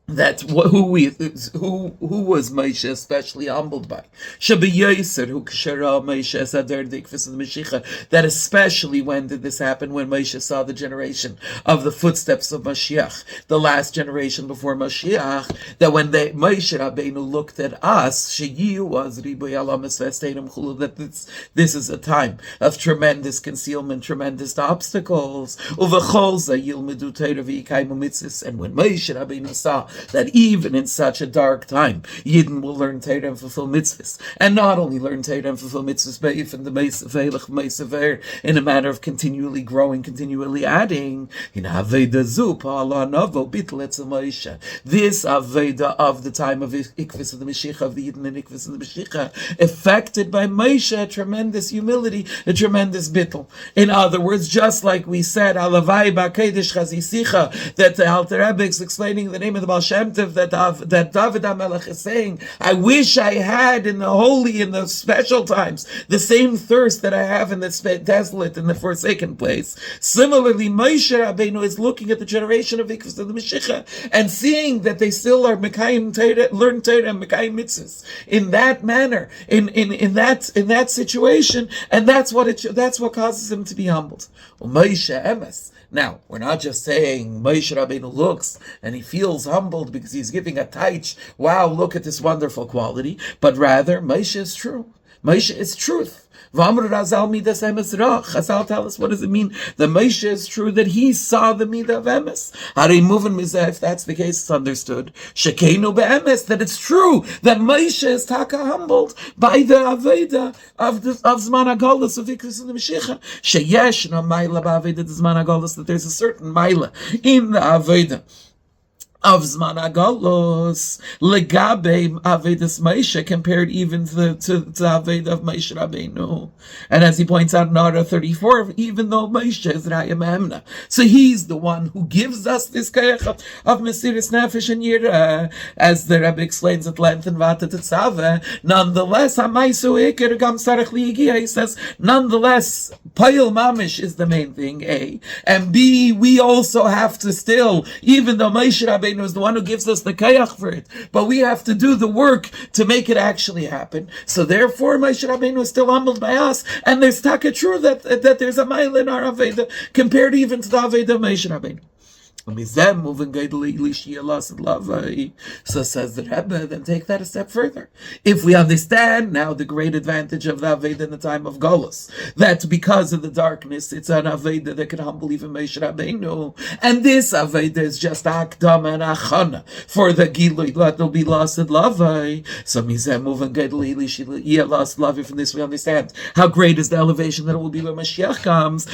that who was Moshe especially humbled by. That especially when did this happen? When Moshe saw the generation of the footsteps of Mashiach, the last generation before Mashiach, that when Moshe Rabbeinu looked at us, that this is a time of tremendous concealment, tremendous obstacles. And when Moshe Rabbeinu saw that even in such a dark time, Yidden will learn Torah and fulfill mitzvahs, and not only learn Torah and fulfill mitzvahs, but even the in a matter of continually growing, continually adding. This Aveda of the time of Ikvis of the Mashiach, of the Yidden and Ikvis of the Mashiach, affected by Moshe a tremendous humility, a tremendous bittul. In other words, just like we said, Alavai B'Keidish Chazi Sicha, that the Alter Rebbe is explaining the name of the Baal Shem Tov, that David HaMelech is saying, I wish I had in the special times, the same thirst that I have in the desolate, in the forsaken place. Similarly, Moshe Rabbeinu is looking at the generation of Ikvis of the Mashiach and seeing that they still are Mekayim Torah, learn Torah and Mekayim mitzvahs in that manner, in that situation, and that's what causes him to be humbled. Moshe Emes. Now, we're not just saying Moshe Rabbeinu looks and he feels humbled because he's giving a taich, wow, look at this wonderful quality, but rather, Moshe is true. Moshe is truth. Chazal tell us, what does it mean? The Moshe is true, that he saw the midah of emes. If that's the case, it's understood. Shekeinu be'emes, that it's true that Moshe is taka humbled by the Aveda of Zman HaGolus of Ikvis of the Mashiach. Sheyesh na maila ba'Aveda Zman HaGolus, that there's a certain maila in the Aveda of Zman HaGolus, legabe Avedas Moshe, compared even to the Aveda of Moshe Rabbeinu. And as he points out in Ara 34, even though Moshe is Raya Me'emna, so he's the one who gives us this kayach of Mesiris Nefesh and Yirah, as the Rebbe explains at length in Vata Tetzaveh. Nonetheless, Hamaisu Iker Gam Sarach Liyigia, he says, nonetheless, Payil Mamish is the main thing, A. And B, we also have to still, even though Moshe Rabbeinu Rabbeinu is the one who gives us the kayach for it, but we have to do the work to make it actually happen. So therefore, Moshe Rabbeinu is still humbled by us, and there's taka true that there's a mile in our Aveda compared even to the Aveda of Moshe Rabbeinu. So says the Rebbe, then take that a step further. If we understand now the great advantage of the Aveda in the time of Golus, that because of the darkness, it's an Aveda that can humble even Moshe Rabbeinu, and this Aveda is just Akdama and Achana for the Gilui that will be lost at Lavai. So from this we understand how great is the elevation that it will be when Mashiach comes.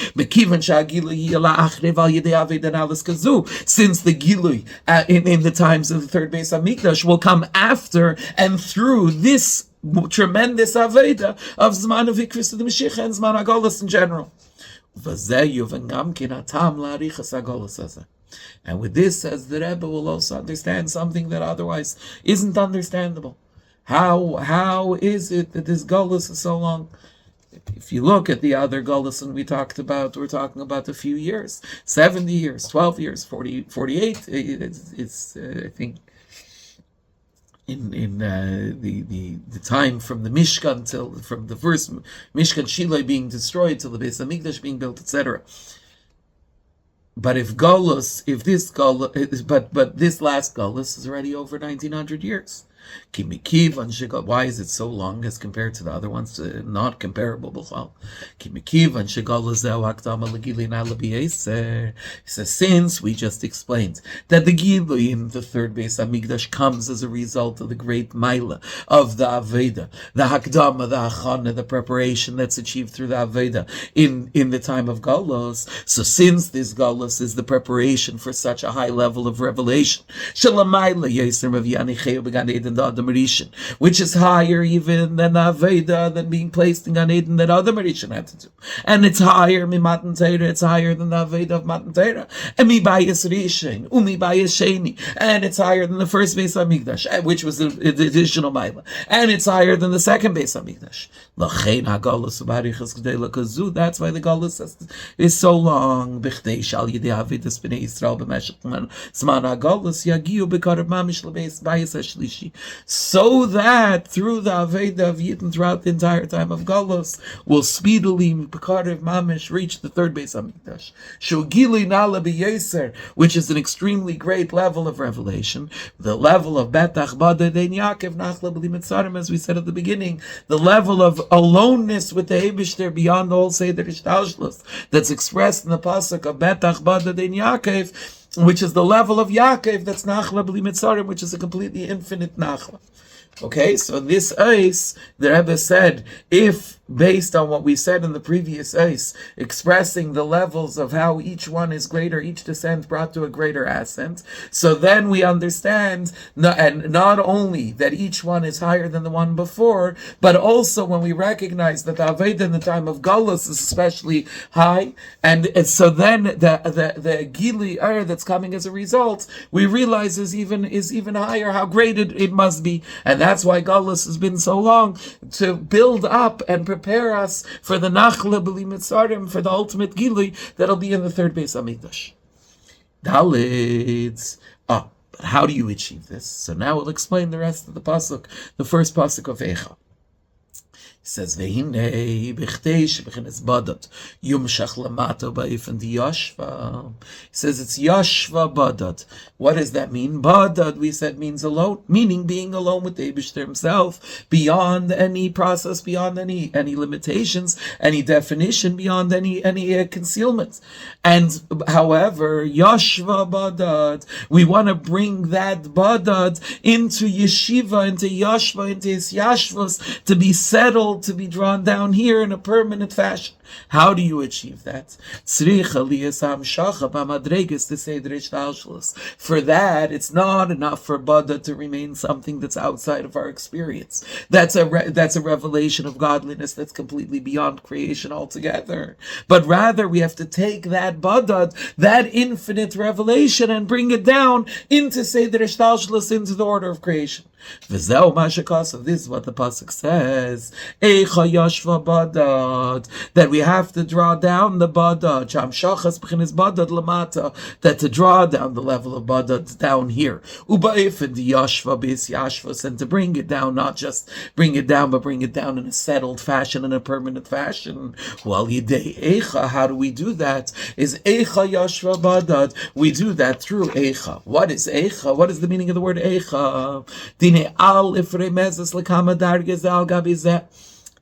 Since the Gilui in the times of the third Beis Hamikdash will come after and through this tremendous Aveda of Zman of Ikris of the Mashiach and Zman HaGolus in general. And with this, as the Rebbe will also understand something that otherwise isn't understandable. How is it that this Golus is so long? If you look at the other Golus we talked about, we're talking about a few years, 70 years, 12 years, 40, 48. It's I think, in the time from the Mishkan from the first Mishkan Shiloh being destroyed till the Beis Hamikdash being built, etc. But this last Golus is already over 1900 years. Why is it so long as compared to the other ones? Not comparable. He says, since we just explained that the Gilui in the third Beis Hamikdash comes as a result of the great Maila of the Aveda, the Hakdama, the Achana, the preparation that's achieved through the Aveda in the time of Golos. So since this Golos is the preparation for such a high level of revelation, which is higher even than Aveda, than being placed in Gan Eden that other Marishan had to do. And it's higher, Matan Teira, it's higher than the Aveda of Matan Teira. And Mibayas Rishon, Mibayas Sheni, and it's higher than the first Beis Hamikdash, which was the additional Maila. And it's higher than the second Beis Hamikdash. That's why the Golus is so long. So that through the Aveda of Yidden throughout the entire time of Golus will speedily Bekarev Mamish reach the third Beis Hamikdash. Shogili Nala B'Yeser, which is an extremely great level of revelation, the level of Betach Bada Dein Yaakov Nachla B'li Mitzarim, as we said at the beginning, the level of aloneness with the Eibishter beyond all Seder Ishtalshlus that's expressed in the pasuk of Betach Bada Dein Yaakov, which is the level of Yaakov that's Nachla B'li Mitzarim, which is a completely infinite Nachla. Okay, so this Eis, the Rebbe said, if based on what we said in the previous Eis, expressing the levels of how each one is greater, each descent brought to a greater ascent, so then we understand, and not only that each one is higher than the one before, but also when we recognize that the Aveda in the time of Golus is especially high, and so then the Gili that's coming as a result, we realize is even higher, how great it must be, and that's why Golus has been so long, to build up and prepare us for the Nachla B'li Mitzarim, for the ultimate Gili that'll be in the third Beis Hamikdash. Dalit. But how do you achieve this? So now we'll explain the rest of the pasuk, the first pasuk of Eicha. It says, "Vehinei b'chteish b'chenes badat yumshach lamato ba'ifan diyashva." It says it's yashva badat. What does that mean? Badat, we said, means alone, meaning being alone with the Eibishter himself, beyond any process, beyond any limitations, any definition, beyond any concealment. And however, yashva badat, we want to bring that badat into yeshiva, into yashva, into his yashvas, to be settled, to be drawn down here in a permanent fashion. How do you achieve that? For that, it's not enough for Bada to remain something that's outside of our experience. That's a revelation of godliness that's completely beyond creation altogether. But rather, we have to take that Bada, that infinite revelation, and bring it down into Seder Ishtalshlus, into the order of creation. This is what the pasuk says. Eicha Yashva Badad, that we have to draw down the Badad, Sham Shachas B'chinas Badad Lamata, that to draw down the level of Badad down here. Ubaifid Yashva Bis Yashvas, and to bring it down, not just bring it down, but bring it down in a settled fashion, in a permanent fashion. Well, Yidei Eicha, how do we do that? Is Eicha Yashva Badad. We do that through Eicha. What is Eicha? What is the meaning of the word Eicha? Dine Aleph remezes lekama darges al gabi zeh.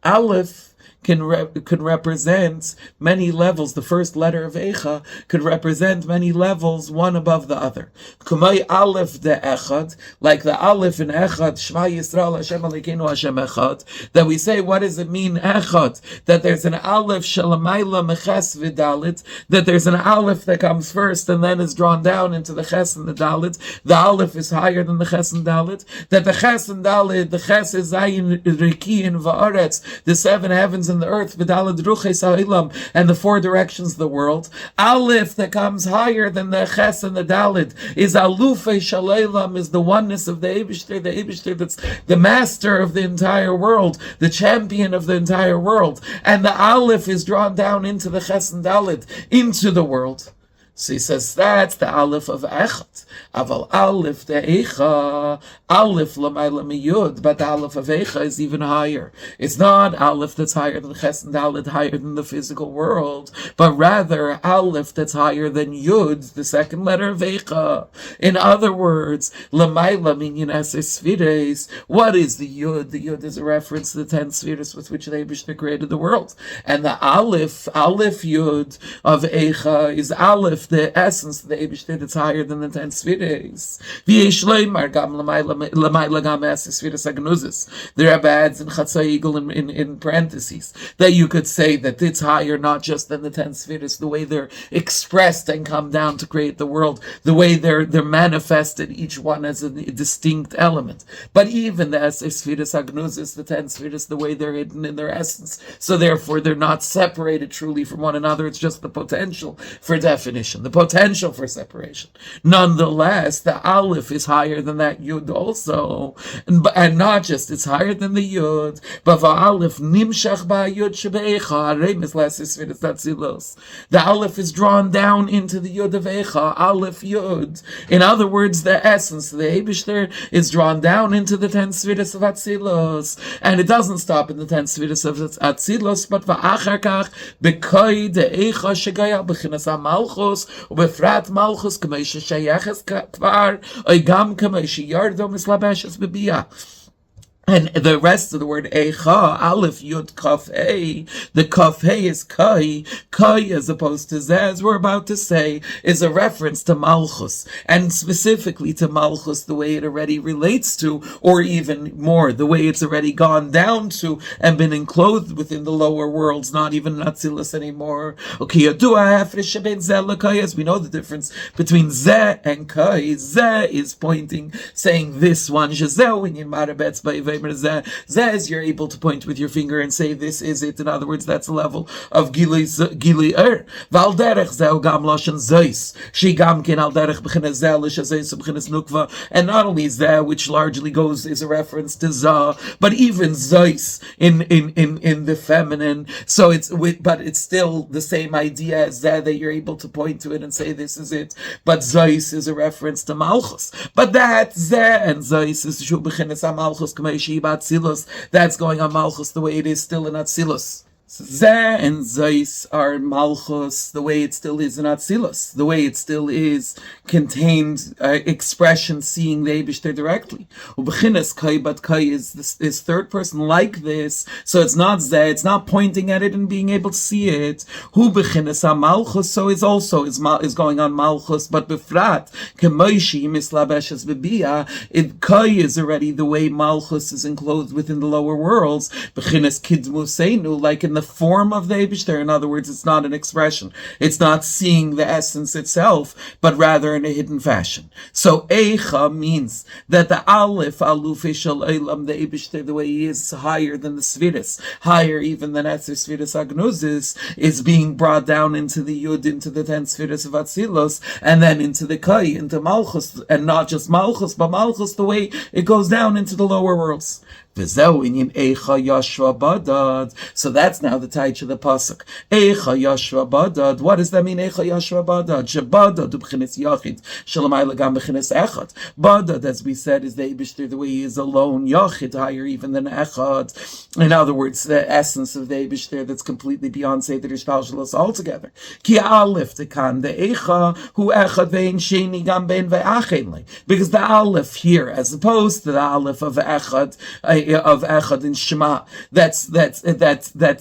Aleph can represent many levels. The first letter of Eicha could represent many levels, one above the other. Kumay Aleph de Echad, like the Aleph in Echad, Shema Yisrael Hashem Alekeinu Hashem Echad, that we say, what does it mean Echad? That there's an Aleph Shalamayla Meches Vidalit, that there's an Aleph that comes first and then is drawn down into the Ches and the Dalit. The Aleph is higher than the Ches and Dalit. That the Ches and Dalit, the Ches is Zayin Riki and Va'aretz, the seven heavens and the earth, and the four directions of the world. Aleph that comes higher than the Ches and the Dalit is Alufei Shaleilam, is the oneness of the Eibishter that's the master of the entire world, the champion of the entire world. And the Aleph is drawn down into the Ches and Dalit, into the world. So he says that's the Aleph of Echad. Aval Aleph the Eicha, Aleph l'mayla miyud, but the Aleph of Eicha is even higher. It's not Aleph that's higher than Ches and Dalet, higher than the physical world, but rather Aleph that's higher than Yud, the second letter of Eicha. In other words, l'mayla minyan eses sfires. What is the Yud? The Yud is a reference to the 10 spheres with which the Eibishter created the world. And the Aleph Yud of Eicha is Aleph, the essence of the Eibishter that's higher than the 10 spheres. The Rabbi adds in Chatzai in parentheses that you could say that it's higher not just than the 10 spheres, the way they're expressed and come down to create the world, the way they're manifested, each one as a distinct element. But even the Spheres Agnuzis, the 10 spheres, the way they're hidden in their essence, so therefore they're not separated truly from one another. It's just the potential for definition, the potential for separation. Nonetheless, the Aleph is higher than that Yud also, and not just it's higher than the Yud, but the Aleph nimshach ba'Yud shebe'Eicha, Remes lasis v'Tzilos. The Aleph is drawn down into the Yud of Eicha, Aleph Yud. In other words, the essence, the Eibishter, is drawn down into the 10 spheres of Atzilos, and it doesn't stop in the 10 spheres of Atzilos, but va'achar kach b'koi de Eicha shegaya b'chinas ha-Malchus u'befrat Malchus k'mei she'shayeches kvar oigam k'mei she'yardo mislabeshes b'biyah. And the rest of the word Eicha, Aleph, Yud, Kaf, Hey, the Kaf, Hey is Kai. Kai, as opposed to Zeh, as we're about to say, is a reference to Malchus, and specifically to Malchus, the way it already relates to, or even more, the way it's already gone down to, and been enclosed within the lower worlds, not even Atzilus anymore. Okay, as we know the difference between Zeh and Kai. Zeh is pointing, saying this one, Zeh is you're able to point with your finger and say this is it. In other words, that's a level of Gili Val derech zeh gam lashon zeis. She gam ken al derech b'chinas zeh l'shazeis b'chinas nukva. And not only zeh, which largely is a reference to zah, but even zeis in the feminine. So but it's still the same idea as zeh, that you're able to point to it and say this is it. But zeis is a reference to malchus. But that zeh and zeis is shu b'chinas malchus k'mei Atzilus, that's going on Malchus the way it is still in Atzilus. Zeh and Zeis are Malchus the way it still is in Atzilus, the way it still is contained expression seeing the Eibishter directly. Ubechinas Kai, but Kai is third person like this, so it's not Zeh, it's not pointing at it and being able to see it. Hu bechinas Malchus, so it's also is going on Malchus, but befrat kemoishi mislabeshes bebia. Kai is already the way Malchus is enclosed within the lower worlds. Bechinas Kidmuseinu, like in the form of the Eibishter. In other words, it's not an expression. It's not seeing the essence itself, but rather in a hidden fashion. So Eicha means that the Aleph, Alufi Shel Eilam, the Eibishter, the way he is higher than the Sfiris, higher even than Etzer Sfiris Agnuzis, is being brought down into the Yud, into the 10 Sfiris of Atzilos, and then into the Kai, into Malchus, and not just Malchus, but Malchus, the way it goes down into the lower worlds. So that's now the taich of the pasuk. Eicha yashva badad. What does that mean? Eicha yashva badad. Shebadad ubchinis yachid. Shalamai legam b'chinis echad. Badad, as we said, is the Eibishter, the way he is alone. Yachid, higher even than echad. In other words, the essence of the Eibishter that's completely beyond Seder Ishtalshalos altogether. Ki Aleph tekan the Eicha hu echad vein sheni gam ben ve'achenle. Because the Aleph here, as opposed to the Aleph of echad, of Echad in Shema, that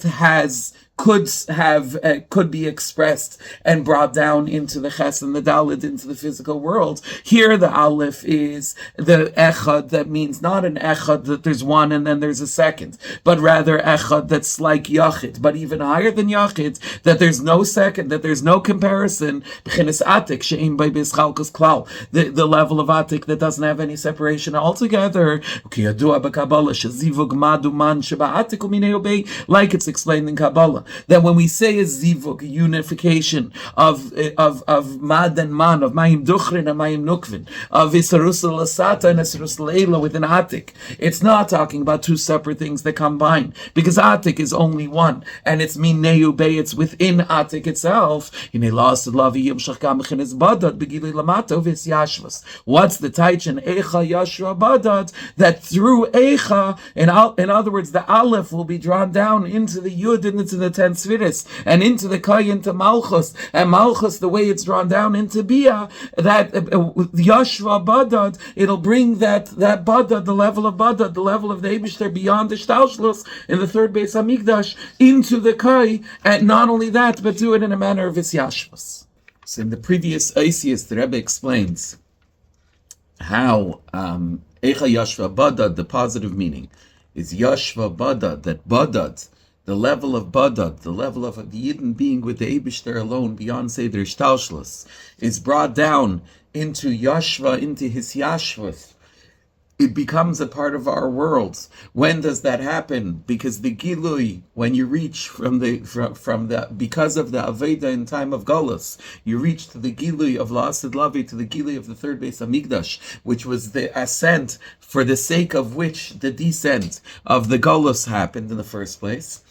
has could be expressed and brought down into the Ches and the Daled, into the physical world. Here the Aleph is the Echad that means not an Echad that there's one and then there's a second, but rather Echad that's like Yachid, but even higher than Yachid, that there's no second, that there's no comparison. B'chinas Atik she'im by B'schalkus Klal, the level of Atik that doesn't have any separation altogether. Like it's explained in Kabbalah, that when we say a zivug, a unification of mad and man, of mayim duchrin and mayim nukvin, of isarus lasata and isarus leila within atik, it's not talking about two separate things that combine, because atik is only one, and it's mineu bay, it's within atik itself. What's the taich in Eicha Yashua Badad? That through Eicha, in other words, the Aleph will be drawn down into the Yud and into the 10 Sfiris, and into the Kai, into Malchus, and Malchus, the way it's drawn down into Bia, that Yashua Badad, it'll bring that Badad, the level of Badad, the level of the Eibishter beyond the Shtalshlus in the third Beis Hamikdash, into the Kai, and not only that, but do it in a manner of Isyashvus. So in the previous Eisius, the Rebbe explains how Eicha Yashva Badad, the positive meaning, is Yashva Badad, that Badad, the level of Badad, the level of the Yidden being with the Eibishter alone, beyond Seder Shtalshlus, is brought down into Yashva, into his Yashvus. It becomes a part of our worlds. When does that happen? Because the Gilui, when you reach from the because of the Aveda in time of Golus, you reach to the Gilui of La'asid Lavi, to the Gilui of the third Beis Hamikdash, which was the ascent for the sake of which the descent of the Golus happened in the first place.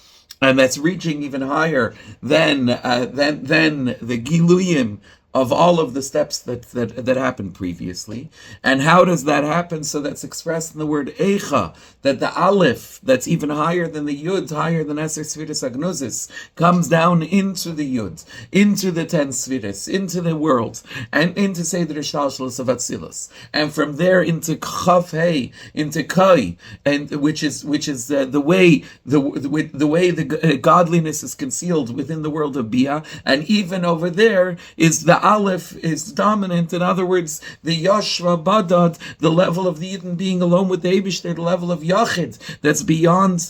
And that's reaching even higher than the Giluyim of all of the steps that happened previously. And how does that happen? So that's expressed in the word Eicha, that the Aleph, that's even higher than the Yud, higher than Eser Sfiris Agnuzis, comes down into the Yud, into the 10 Sfiris, into the world, and into Seder Shtalshlus of Atzilus. And from there into Chaf Hei, into Kai, and which is the way the godliness is concealed within the world of Bia, and even over there is the Aleph is dominant. In other words, the Yashva Badad, the level of the Yidden being alone with the Eibishter, the level of Yachid, that's beyond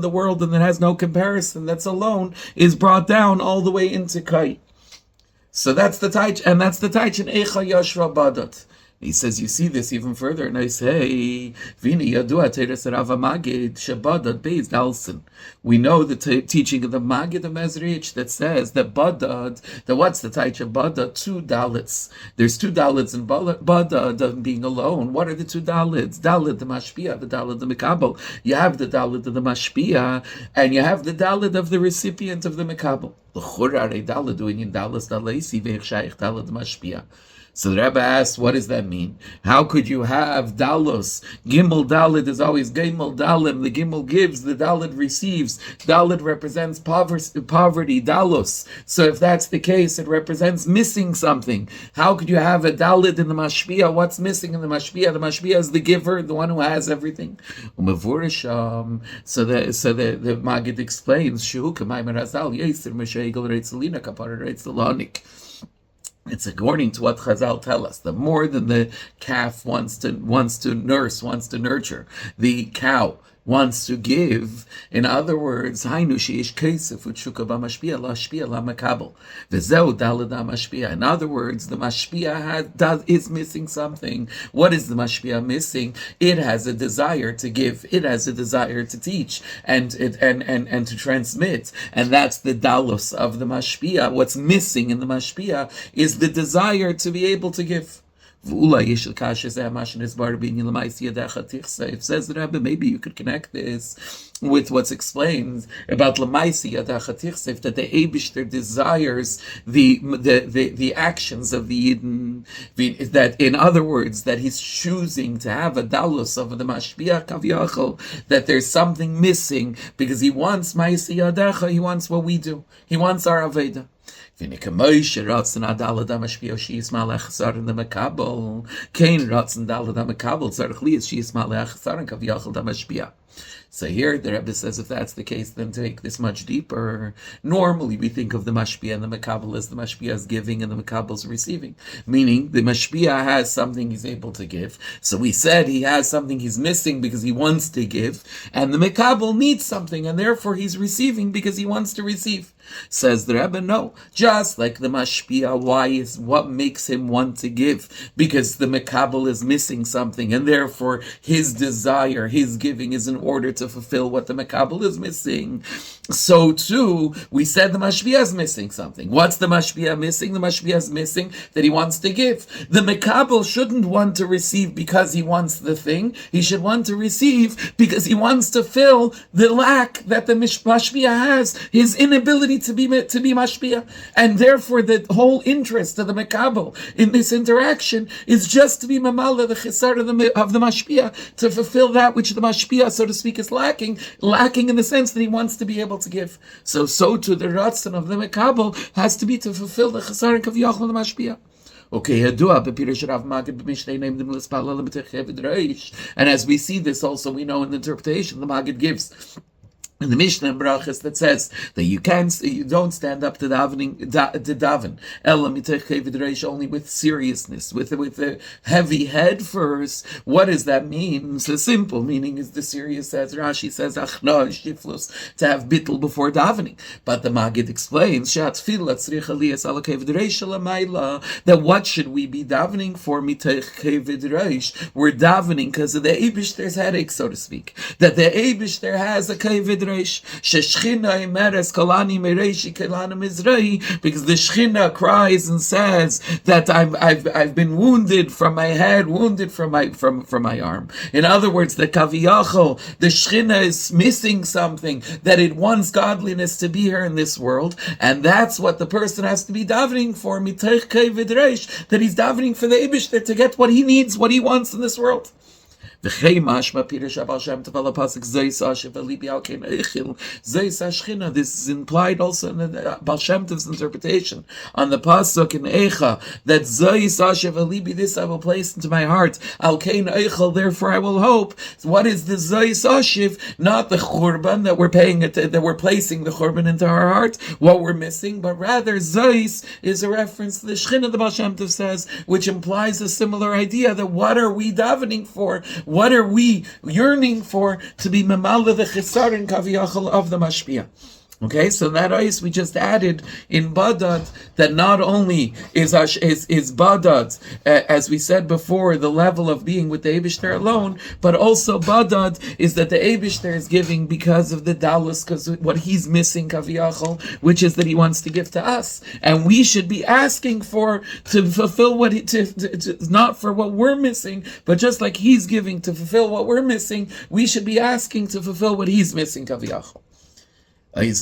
the world and that has no comparison, that's alone, is brought down all the way into Kai. So that's the taich, and that's the taich in Eicha Yashva Badad. He says, you see this even further, and I say, Vini Yadua Teres Rava Magid Shabadad Beis Dalson. We know the teaching of the Magid of Mezrich that says that Badad, what's the taich of Badad? 2 dalits. There's 2 dalits in Badad being alone. What are the 2 dalits? Dalit the Mashpia, the Dalit the Mikabel. You have the Dalit of the Mashpia, and you have the Dalit of the recipient of the Mikabel. So the Rebbe asks, what does that mean? How could you have Dalos? Gimmel Dalit is always Gimmel Dalim. The Gimmel gives, the Dalit receives. Dalit represents poverty, Dalos. So if that's the case, it represents missing something. How could you have a Dalit in the Mashpia? What's missing in the Mashpia? The Mashpia is the giver, the one who has everything. So the Magid explains, Shehu K'maymer Hazal Yisr Meshegel Reitzalina Kapara Reitzalanik. It's according to what Chazal tell us. The more than the calf wants to nurture, the cow wants to give. In other words, in other words, that the mashpia is missing something. What is the mashpia missing? It has a desire to give. It has a desire to teach and to transmit. And that's the dalus of the mashpia. What's missing in the mashpia is the desire to be able to give. It says the Rabbi, maybe you could connect this with what's explained about Lamaisi Yadach Tichsev, that the Eibishter desires the actions of the Yidden, that in other words, that he's choosing to have a dalus of the Mashpia Kavyachol, that there's something missing because he wants Maisi Yadacha, he wants what we do, he wants our Aveda. Kain ratzon dalad mashpia sheisma lechsarin the makabel. Kain ratzon dalad makabel tzarich li sheisma lechsarin kavyachol mashpia. So here the Rebbe says, if that's the case, then take this much deeper. Normally we think of the mashpia and the makabel as the mashpia is giving and the makabel is receiving. Meaning the mashpia has something he's able to give. So we said he has something he's missing because he wants to give. And the makabel needs something and therefore he's receiving because he wants to receive. Says the Rebbe, no. Just like the mashpia, what makes him want to give? Because the makabel is missing something and therefore his desire, his giving is in order to fulfill what the makabel is missing. So too, we said the mashpia is missing something. What's the mashpia missing? The mashpia is missing that he wants to give. The makabel shouldn't want to receive because he wants the thing. He should want to receive because he wants to fill the lack that the mashpia has, his inability to be mashpia. And therefore the whole interest of the makabel in this interaction is just to be mamala, the chisar of the mashpia, to fulfill that which the mashpia, so to speak, is lacking in the sense that he wants to be able to give. So too the ratzon of the makabel has to be to fulfill the chesar and kavyachol of the mashpia. Okay, and as we see this also, we know in the interpretation the Maggid gives in the Mishnah and Brachas that says that you don't stand up to daven only with seriousness, with a heavy head first. What does that mean? So simple meaning is the serious, as Rashi says, to have bittul before davening. But the Maggid explains that what should we be davening for? We're davening because of the Eibishter's headache, so to speak. That the Eibishter has a kevid reish, sheshchina imeres kolani mereishi kelana mizrahi, because the Shechina cries and says that I've been wounded from my head, wounded from my arm. In other words, the kaviyachol, the Shechina is missing something, that it wants godliness to be here in this world, and that's what the person has to be davening for, miteich kevid reish, that he's davening for the Eibishter to get what he needs, what he wants in this world. This is implied also in the Baal Shem Tov's interpretation on the pasuk in Eicha, that Zayis Ashev Alibi, this I will place into my heart. Al Kain Eichel, therefore I will hope. What is the Zayis Ashev? Not the Churban that we're placing the Churban into our heart, what we're missing, but rather Zayis is a reference to the Shechina, the Baal Shem Tov says, which implies a similar idea that what are we davening for? What are we yearning for? To be mamala the chisar and kaviyachol of the mashpia. Okay, so that ice we just added in Badad, that not only is Badad, as we said before, the level of being with the Eibishter alone, but also Badad is that the Eibishter is giving because of the Dalus, because what he's missing, Kaviyachol, which is that he wants to give to us. And we should be asking for, to fulfill what not for what we're missing, but just like he's giving to fulfill what we're missing, we should be asking to fulfill what he's missing, Kaviyachol. So now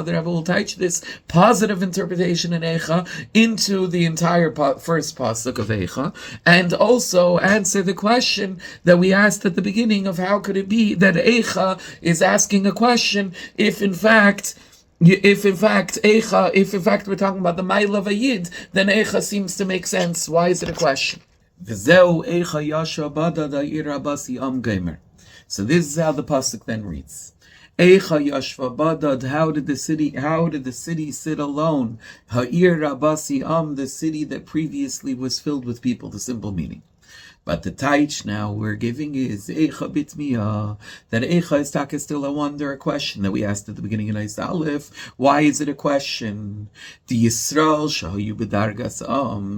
the Rabbi will teach this positive interpretation in Eicha into the entire first pasuk of Eicha, and also answer the question that we asked at the beginning of how could it be that Eicha is asking a question if in fact we're talking about the Mail of a Yid, then Eicha seems to make sense. Why is it a question? So this is how the pasuk then reads: Eicha yashva badad. How did the city sit alone? Ha'ir rabasi the city that previously was filled with people. The simple meaning. But the taich now we're giving is Eicha bitmiya, that Eicha is still a wonder, a question that we asked at the beginning in Aleph. Why is it a question? The Yisrael shahayu b'dargas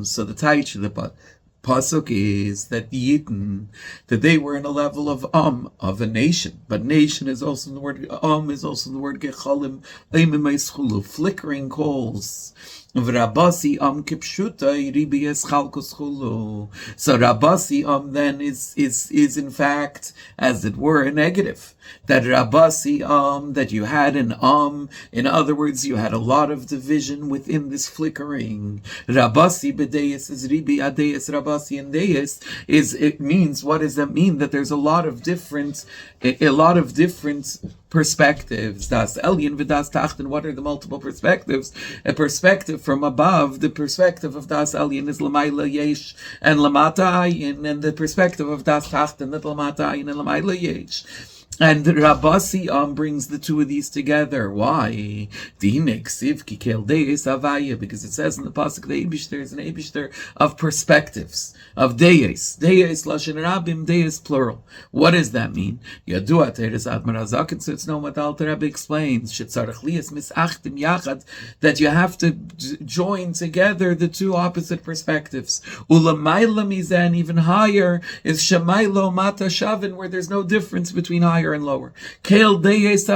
so the taich of the pasuk is that the Yidden, that they were in a level of a nation, but nation is also in the word is also in the word gechalim, flickering coals. Rabasi kipshuta ribias chalkos chulu. So Rabasi then is in fact, as it were, a negative. That Rabasi that you had an in other words, you had a lot of division within this flickering. Rabasi b'deis is ribi adeis. Rabasi and deis it means, what does that mean? That there's a lot of different perspectives. Das Elyon v'das Tachten. What are the multiple perspectives? A perspective from above. The perspective of Das Elyon is L'mayla Yesh and Lamata Ayin, and the perspective of Das Tachten that Lamata Ayin and L'mayla Yesh. And Rabasi brings the two of these together. Why? Because it says in the pasuk the Eibishter is an Eibishter of perspectives, of deis. Deis lashon rabim, deis plural. What does that mean? Yadua teres admar hazaken. So it's known what Alter Rabbi explains. Shetzarich liyas misachtim yachad, that you have to join together the two opposite perspectives. Ulamayla mizan, even higher, is shamaylo mata shavin, where there's no difference between higher and lower. And that's the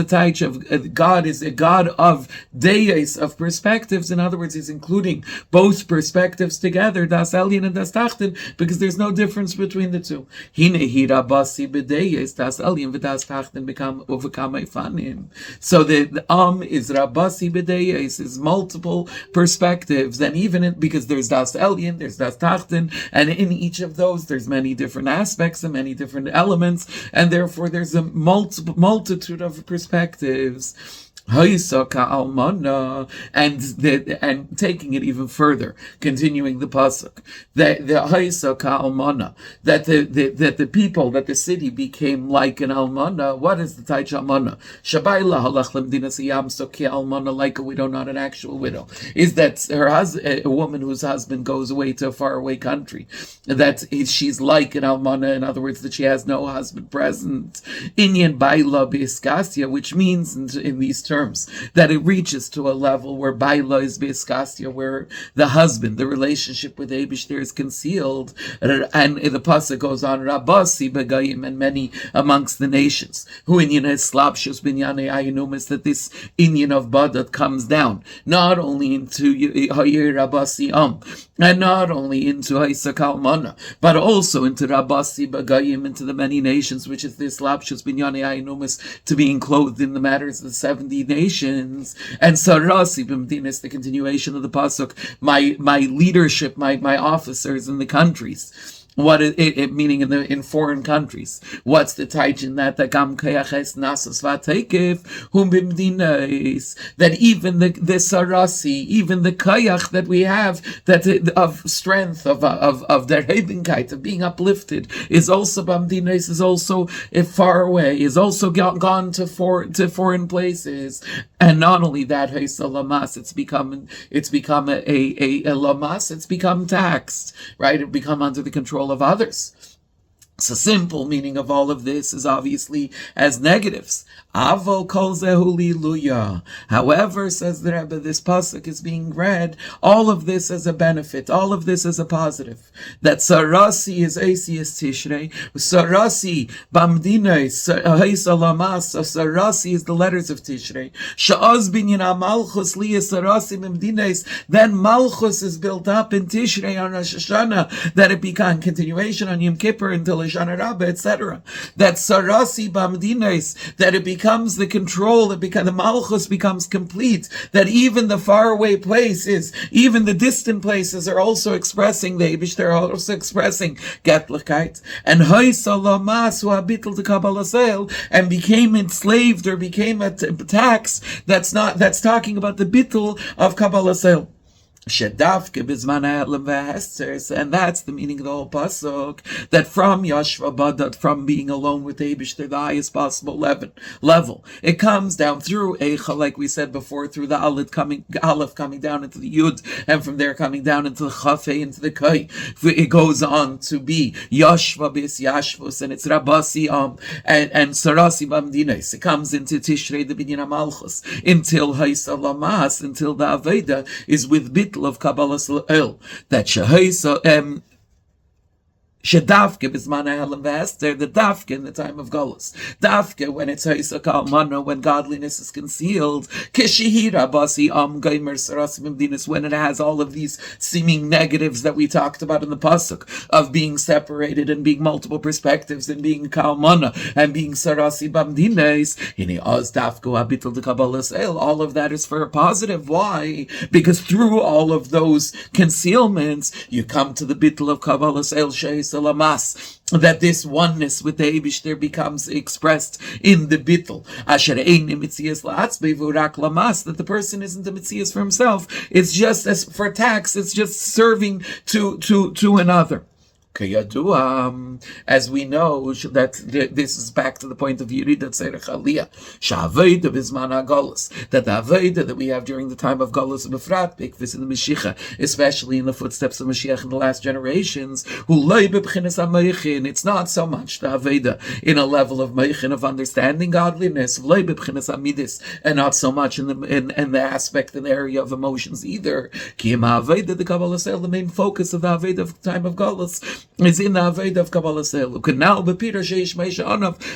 taich of God, is a God of deis, of perspectives. In other words, he's including both perspectives together, das Elyon and das Tachten, because there's no difference between the two. So the is Rabasi b'deis, is multiple perspectives, and even because there's das Elyon, there's das Tachten, and in each of those there's many different aspects and many different elements, and therefore there's a multitude of perspectives. And taking it even further, continuing the pasuk, that the people, that the city became like an almana. What is the taich almana? Shabayla halach lemdinas yamso ki almana, like a widow, not an actual widow. Is that her husband, a woman whose husband goes away to a faraway country, that she's like an almana. In other words, that she has no husband present. Inyan bayla biskasya, which means in these terms that it reaches to a level where baila is beiskasya, where the husband, the relationship with Eibishter is concealed, and the pasuk goes on, Rabasi begayim, and many amongst the nations, who inyan is slapshus binyane ayinumis, that this inyan of badat comes down not only into hayir Rabasi and not only into Haisa Kalmana, but also into Rabasi begayim, into the many nations, which is this slapshus binyane ayinumis, to being clothed in the matters of the 70 nations. And Sarasi b'mdinis, the continuation of the pasuk, my leadership, my officers in the countries. What it meaning in foreign countries? What's the taich in that? That gam kayaches nasas vatekif hum b'mdinis, that even the sarasi, even the kayach that we have, that of strength, of der hebenkeit, of being uplifted, is also b'mdinis, is also far away, is also gone to foreign places. And not only that, lamas, it's become a lamas, it's become taxed, right? It become under the control of others. So simple meaning of all of this is obviously as negatives. Avo kol zehu liluya. However, says the Rebbe, this pasuk is being read, all of this as a benefit, all of this as a positive. That sarasi is Asias Tishrei, sarasi bamdinei, haisalamas, sarasi is the letters of Tishrei. Sha'az binyan malchus liya sarasi bamdinei, then malchus is built up in Tishrei on Rosh Hashanah, that it became continuation on Yom Kippur until Shana Rabbah, etc. That sarasi bamdinais, that it becomes the control, the malchus becomes complete, that even the faraway places, even the distant places are also expressing the Eibush, they're also expressing Getlichkeit, and Haisalamas who habitel to Kabbalah, and became enslaved or became a tax, that's talking about the bittul of Kabbalah. Shedavke bizman ha'elam v'hester, and that's the meaning of the whole pasuk. That from Yashva Badat, from being alone with Eibishter, the highest possible level, it comes down through Eicha, like we said before, through the Aleph coming down into the Yud, and from there coming down into the Chafei, into the Kai. It goes on to be Yashva bis Yashvus, and it's Rabasi and Sarasi Bamdines. It comes into Tishrei the Binyan Malchus until Haisa Lamas, until the Aveda is with Bit of Kabbalah El, that Shahisa Shedavke bizman ha'elam v'hester, the Davke in the time of Golus. Davke when it's Haisa Kalmana, when godliness is concealed. Kishihira basi gaimer sarasim imdinis, when it has all of these seeming negatives that we talked about in the pasuk of being separated and being multiple perspectives and being Kalmana and being sarasi bamdines. Hine oz davke habitul de Kabbalah El. All of that is for a positive. Why? Because through all of those concealments, you come to the bittul of Kabbalah El Sheis Lamas, that this oneness with the Eibishter becomes expressed in the bittul. Asher ein mitzias la'atzbei v'urak lamas, that the person isn't a mitzias for himself. It's just as for tax. It's just serving to another. As we know, that this is back to the point of Yeridat Tzerech Aliyah, Sha'aveda Bizman HaGolus, that the Aveda that we have during the time of Golus Befrat, Bikvis in the Mashiach, especially in the footsteps of Mashiach in the last generations, it's not so much the Aveda in a level of Meichin, of understanding godliness, and not so much in the aspect and the area of emotions either. The main focus of the Aveda of the time of Golus is in the Aveda of Kabbalah Selu. Now,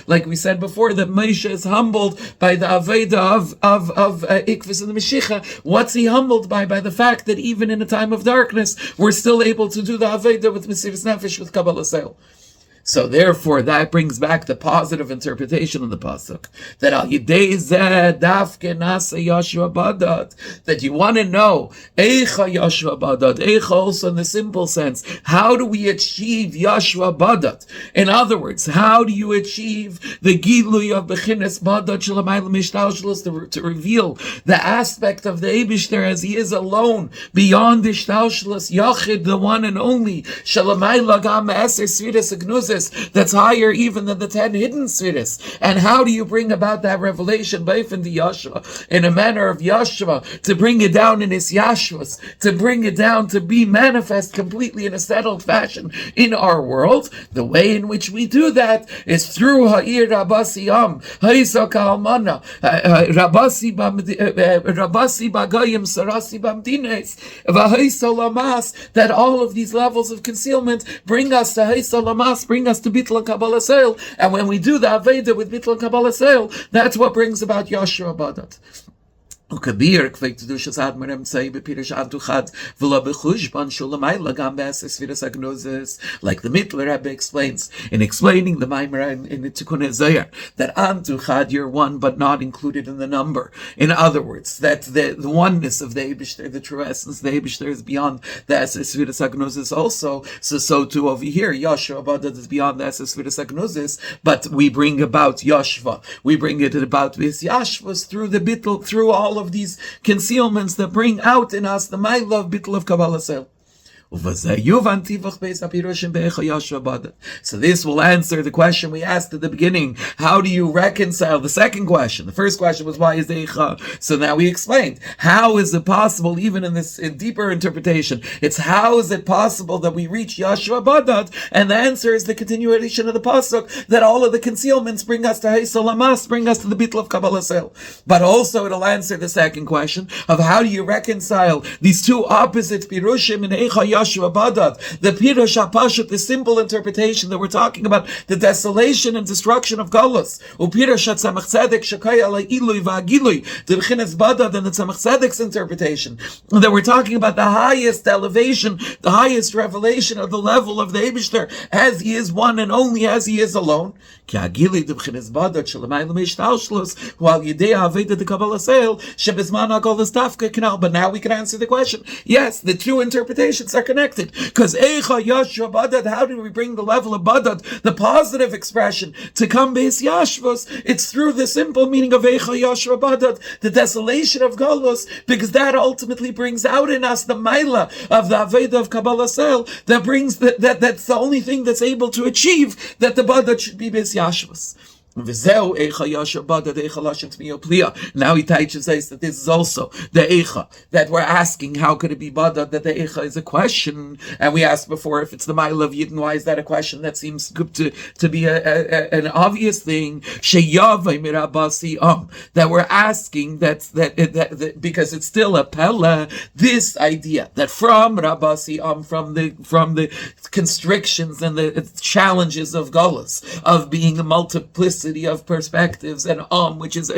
like we said before, that Moshe is humbled by the Aveda of Ikvis and the Mashiach. What's he humbled by? By the fact that even in a time of darkness, we're still able to do the Aveda with Mesiras Nefesh, with Kabbalah Selu. So therefore, that brings back the positive interpretation of the pasuk, that al yidei zeh dafke nasa Yashua Badat, that you want to know Eicha Yashua Badat, Eicha also in the simple sense, how do we achieve Yashua Badat? In other words, how do you achieve the Gilui of Bechines Badat Shalamayla Mishtalshalos, to reveal the aspect of the Eibishter as he is alone, beyond the Ishtalshalos, Yachid, the one and only, Shalamayla Gam Eser Sviras Agnuzes, that's higher even than the 10 hidden Sviras. And how do you bring about that revelation, Beifin the Yashua, in a manner of Yashua, to bring it down in his Yashuas, to bring it down to be manifest completely in a settled fashion in our world? The way in which we do that is through Ha'ir Rabasi Haisa Kalmana, Rabasi Bagayim, Sarasi Bamdines, Vahaisa Lamas, that all of these levels of concealment bring us to Haisa Lamas, bring us to Bittul and Kabbalah Seil, and when we do the Aveda with Bittul and Kabbalah Seil, that's what brings about Yashua Badat. Ukabir kvek Kedushas Admar Emtzai b'Pirish Avduchad v'lo b'Chushban Shulamayla gam b'Ases Sfiras Agnozes, like the Mittler Rabbi explains in explaining the Maamar in the Tikkun Zayar, that Avduchad you're one but not included in the number. In other words, that the oneness of the Eibishter, the true essence, the Eibishter is beyond the Ases Sfiras Agnozes also. So too over here, Yashua Badat is beyond the Ases Sfiras Agnozes, but we bring about Yashva, we bring it about with Yashvas through the Bittul, through all of these concealments that bring out in us the Maila of Bittul of Kabbalah Sel. So this will answer the question we asked at the beginning. How do you reconcile the second question? The first question was, why is Eicha? So now we explained, how is it possible, even in this deeper interpretation, it's how is it possible that we reach Yashua Badat? And the answer is the continuation of the pasuk, that all of the concealments bring us to Haisa Lamas, bring us to the Bittul of Kabbalah Sel. But also it'll answer the second question of how do you reconcile these two opposite pirushim in Eicha Yashua Badat, the Pirush HaPashut, the simple interpretation that we're talking about, the desolation and destruction of Golus, Upirush HaTzamach Tzedek Shakay Alei Ilui V'Agilui, the B'chines Badat and the Tzamach Tzedek's interpretation, that we're talking about the highest elevation, the highest revelation of the level of the Eibishter, as he is one and only as he is alone. While but now we can answer the question. Yes, the two interpretations are connected. Because Eicha Yashva Badad, how do we bring the level of Badad, the positive expression, to come Beis Yashvos? It's through the simple meaning of Eicha Yashva Badad, the desolation of Galus, because that ultimately brings out in us the Maila of the Aveda of Kabbalah Sel, that brings that's the only thing that's able to achieve that the Badad should be Beis Yashvos. Now he teaches us that this is also the Eicha, that we're asking how could it be Badad, that the Eicha is a question, and we asked before if it's the Mile of Yidden, why is that a question? That seems good to be an obvious thing. That we're asking that because it's still a Pella, this idea that from Rabasi from the constrictions and the challenges of Golas, of being a multiplicity of perspectives, and which is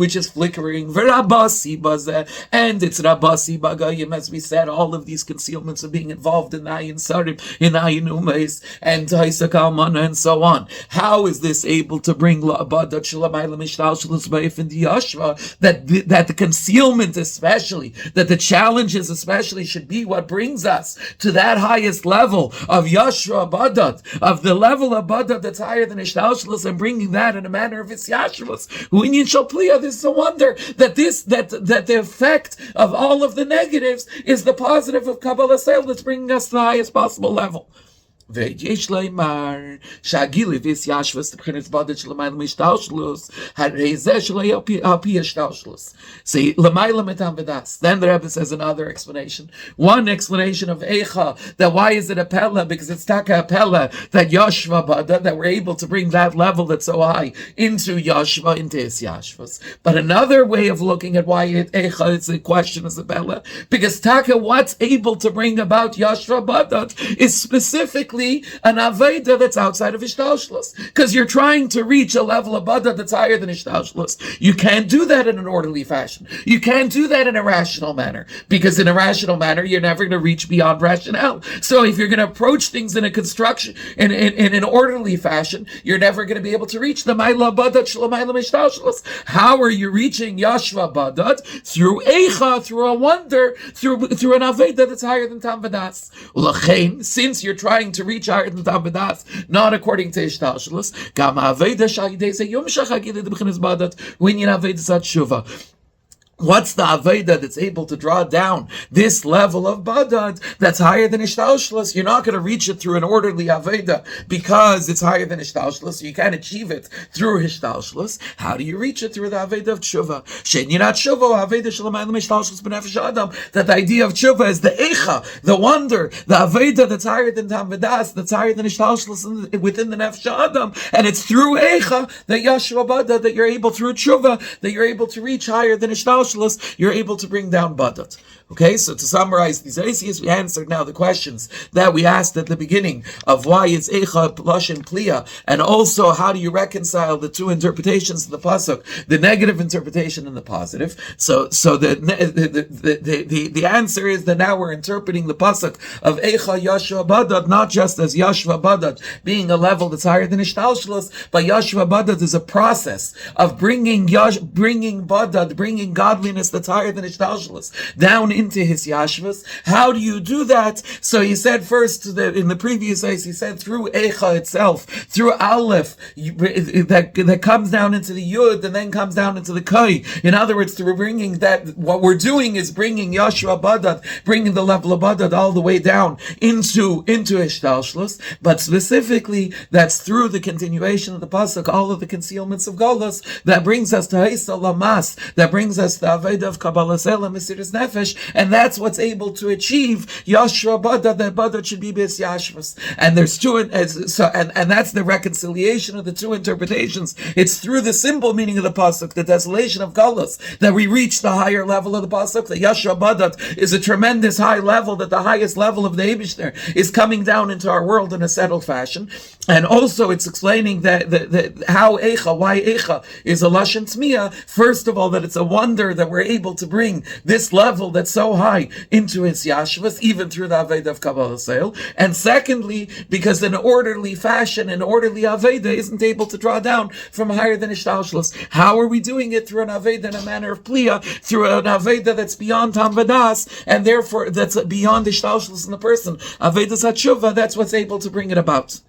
which is flickering, Rabasi Baza, and it's Rabasi Bagayim, as we said, all of these concealments of being involved in Ayin Sarim, in Ayin Umeis, and Taisa Kalmana, and so on. How is this able to bring La'abadat Shalamayla Mishtal Shalasbaif in the Yashva, that the concealment especially, that the challenges especially should be what brings us to that highest level of Yashva Badat, of the level of Badat that's higher than Ishtal Shalas, and bringing that in a manner of its Yashvas. This is a wonder that the effect of all of the negatives is the positive of Kabbalah Sel that's bringing us to the highest possible level. ויש לומר שהגילי ויס ישבס לבחינת בדד של למעלה משתלשלוס, הרי זה שלא יהיה על פי השתלשלוס. See, למעלה מטעם ודס. Then the Rebbe says another explanation. One explanation of Eicha, that why is it a Pella? Because it's taka a Pella, that Yashva Bada, that we're able to bring that level that's so high into Yashva, into Is Yashvas. But another way of looking at why Eicha is a question as a Pella, because taka, what's able to bring about Yashva Bada is specifically an Aveda that's outside of Ishtalshlos. Because you're trying to reach a level of Bada that's higher than Ishtalshlos. You can't do that in an orderly fashion. You can't do that in a rational manner. Because in a rational manner, you're never going to reach beyond rationale. So if you're going to approach things in a construction, in an orderly fashion, you're never going to be able to reach the Maila Badat Shlomaila Ishtalshlos. How are you reaching Yashva Badat? Through Eicha, through a wonder, through an Aveda that's higher than Tam Vadas. Since you're trying to reach higher than Tam Vadas, not according to Ishtalshalos, Gam Aveda Shayidei Se Yom Shachagid B'chinas Badat Winyan Aveda Zat Shuva. What's the Aveda that's able to draw down this level of Badad that's higher than Ishtalshlos? You're not going to reach it through an orderly Aveda because it's higher than Ishtalshlos, so you can't achieve it through Ishtalshlos. How do you reach it? Through the Aveda of Tshuva. She'nyirat Tshuva, Aveda Shalamaylam Ishtalshlos B'nefesh Adam. That the idea of Tshuva is the Eicha, the wonder, the Aveda that's higher than Tam Vadas, that's higher than Ishtalshlos within the Nefesh Adam. And it's through Eicha, that Yashua Badad, that you're able, through Tshuva, that you're able to reach higher than Ishtalshlos, you're able to bring down Badat. Okay, so to summarize these Aisias, we answered now the questions that we asked at the beginning of why is Eicha Plush and Pliya, and also how do you reconcile the two interpretations of the pasuk, the negative interpretation and the positive. So the answer is that now we're interpreting the pasuk of Eicha Yashva Badad not just as Yashva Badad being a level that's higher than Ishtalshlos, but Yashva Badad is a process of bringing Badad, bringing godliness that's higher than Ishtalshlos down into his yashvas. How do you do that? So he said first that in the previous case, he said through Eicha itself, through Aleph, that comes down into the Yud and then comes down into the Kai. In other words, through bringing that, what we're doing is bringing Yashua Badad, bringing the level of Badad all the way down into Ishtalshlos, but specifically that's through the continuation of the pasuk, all of the concealments of Golos, that brings us to Haisa Lamas, that brings us to Aveda of Kabbalah Sela Mesiris Nefesh, and that's what's able to achieve Yashra Bada, that Bada should be Beis Yashvas. And there's two, and that's the reconciliation of the two interpretations. It's through the simple meaning of the pasuk, the desolation of Golos, that we reach the higher level of the pasuk. The Yashra Bada is a tremendous high level, that the highest level of the Eibishter is coming down into our world in a settled fashion. And also it's explaining that how Eicha, why Eicha is a Lashon Tmiya. First of all, that it's a wonder that we're able to bring this level that's so high into his yashvas, even through the Aveda of Kabbalah Sale. And secondly, because in an orderly fashion, an orderly Aveda isn't able to draw down from higher than Ishtalshlus. How are we doing it? Through an Aveda in a manner of Pliya, through an Aveda that's beyond Tam Vadas, and therefore that's beyond Ishtalshlus in the person. Avedas HaTshuva, that's what's able to bring it about.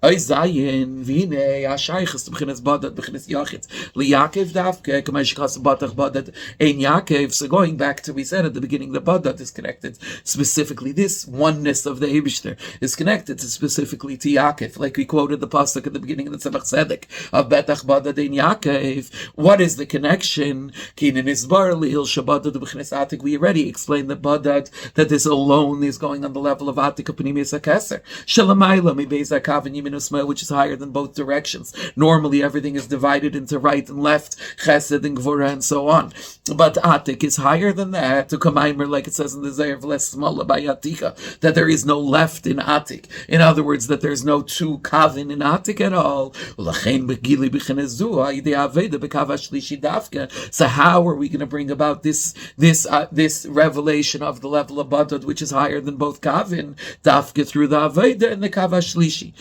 Zayin, Vine, Ashaychas, B'chinas Badat, B'chinas Yachid, Liyakev Davke, Kamashkas Batach Badat, Ein Yakev. So going back to, we said at the beginning, the Badat is connected specifically, this oneness of the Eibishter is connected to specifically to Yakev, like we quoted the pasuk at the beginning of the Tzemach Tzedek of Betach Badat Ein Yakev. What is the connection? Kinin Isbar Lil Shabbadat B'chinas Atik. We already explained the Badat, that this alone is going on the level of Atik Upanimis HaKeser. Shalamayla Mi Beis HaKav and Yimin, which is higher than both directions. Normally everything is divided into right and left, chesed and gvura and so on. But Atik is higher than that, to Maamar, like it says in the Zayin of Les Smala by Eicha, that there is no left in Atik. In other words, that there's no two kavin in Atik at all. So how are we going to bring about this revelation of the level of Badad, which is higher than both kavin, dafka through the Aveda and the kavashlishi,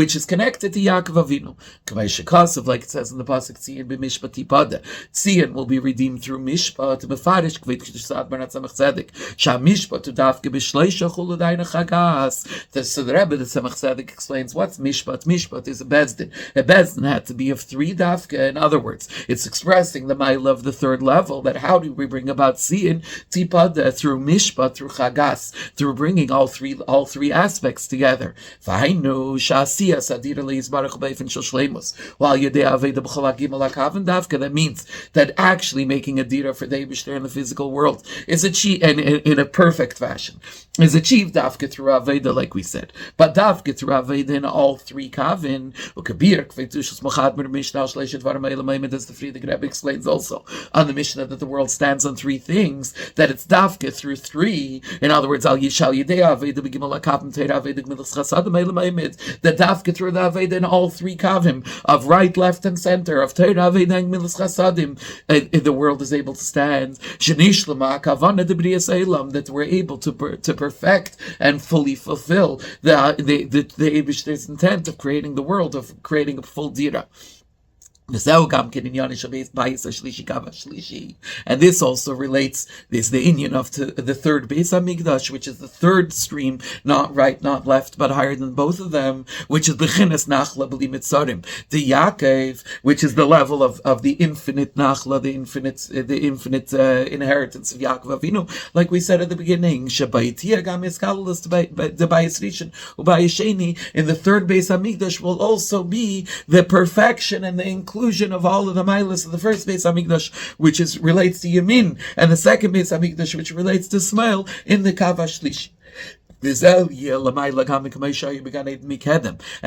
which is connected to Yaakov Avinu. Kavayshakasav, like it says in the pasuk, Zayin b'mishpat tipada. Zayin will be redeemed through mishpat. Befarish kveit k'shad b'nat tzemach tzedek. Sham mishpat to dafke b'shleisha chuludayna chagas. So the Rebbe, the Tzemach Tzedek, explains what's mishpat. Mishpat is a bezdin. A bezdin had to be of three dafke. In other words, it's expressing the mile of the third level. That how do we bring about Zayin tipada through mishpat, through chagas, through bringing all three aspects together. V'hainu shasi. While that means that actually making a dira for the Eibishter in the physical world is achieved in a perfect fashion, is achieved dafka through Aveda, like we said. But dafka through Aveda in all three kavin, as the Friedrich Rebbe explains also on the Mishnah, that the world stands on three things, that it's dafka through three. In other words, al yishal yidei Aveda b'gimel hakavim teira Aveda g'milas chasadim that dafka through the Aveda in all three kavim of right, left, and center of Teira Aveda and Milas Chasadim, the world is able to stand. Shenishlamah kavana de B'rias Eilam, that we're able to perfect and fully fulfill the Eibishter's intent of creating the world, of creating a full dira. And this also relates, this the inyan of the third Beis Hamikdash, which is the third stream, not right, not left, but higher than both of them, which is Bechinas Nachla B'li Mitzarim, the Yaakov, which is the level of the infinite Nachla, the infinite inheritance of Yaakov Avinu, like we said at the beginning. Shabayitiyah Gam Yiskalus the Bayis Rishon Ubayis Sheni, in the third Beis Hamikdash will also be the perfection and the inclusion of all of the milas of the first Beis Hamikdash, which relates to Yamin, and the second Beis Hamikdash, which relates to Smail in the Kavash Lish. And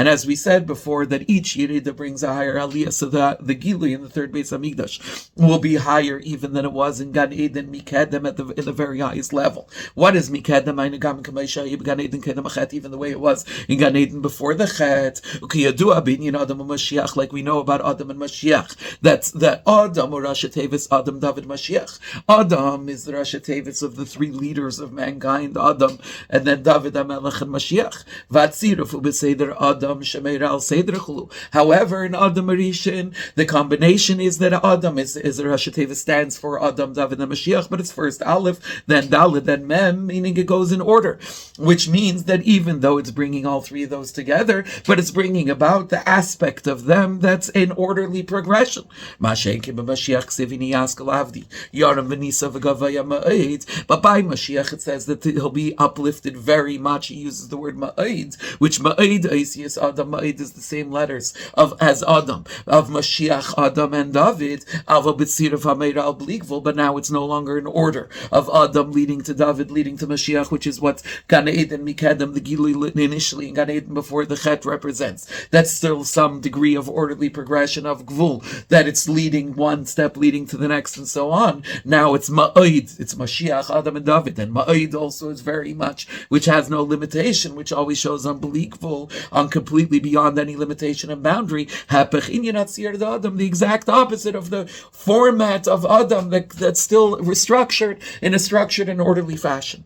as we said before, that each Yerida brings a higher aliyah, so that the Gilui in the third Beis Hamikdash will be higher even than it was in Gan Eden Mikedem in the very highest level. What is Mikedem? Even the way it was in Gan Eden before the Chet. Like we know about Adam and Mashiach. That's the Adam or Rasha Tevis, Adam, David, Mashiach. Adam is the Rasha Tevis of the three leaders of mankind, Adam, and then David HaMelech and Mashiach. Vatzirafu b'seder Adam shemeir al seder chulu. However, in Adam Arishin, the combination is that Adam is Rosh Hashanah stands for Adam, David, and Mashiach, but it's first Aleph, then Dalet, then Mem, meaning it goes in order, which means that even though it's bringing all three of those together, but it's bringing about the aspect of them that's in orderly progression. But by Mashiach it says that he'll be uplifted very much. He uses the word ma'id, which ma'id is Adam. Ma'id is the same letters as Adam, of Mashiach, Adam, and David. But now it's no longer in order of Adam leading to David, leading to Mashiach, which is what Gan Eden Mikedem, the Gilui initially in Gan Eden before the Chet, represents. That's still some degree of orderly progression of Gvul, that it's leading one step, leading to the next, and so on. Now it's ma'id, it's Mashiach, Adam, and David, and ma'id also is very much which has no limitation, which always shows unbelievable, on completely beyond any limitation and boundary. The exact opposite of the format of Adam that's still restructured in a structured and orderly fashion.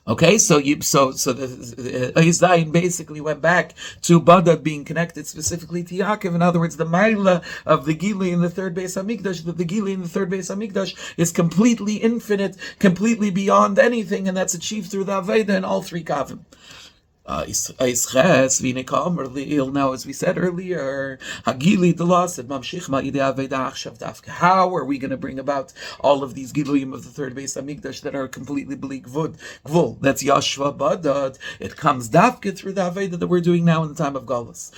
Okay, so the Zayin basically went back to Badad being connected specifically to Yaakov. In other words, the Maila of the Gili in the third Beis Hamikdash, that the Gili in the third Beis Hamikdash is completely infinite, completely beyond anything, and that's achieved through the Aveda in all three Kavim. Now, as we said earlier, how are we going to bring about all of these Giluyim of the third Beis Hamikdash that are completely Gvul? That's Yashva Badad. It comes Dafke through the Aveda that we're doing now in the time of Galus.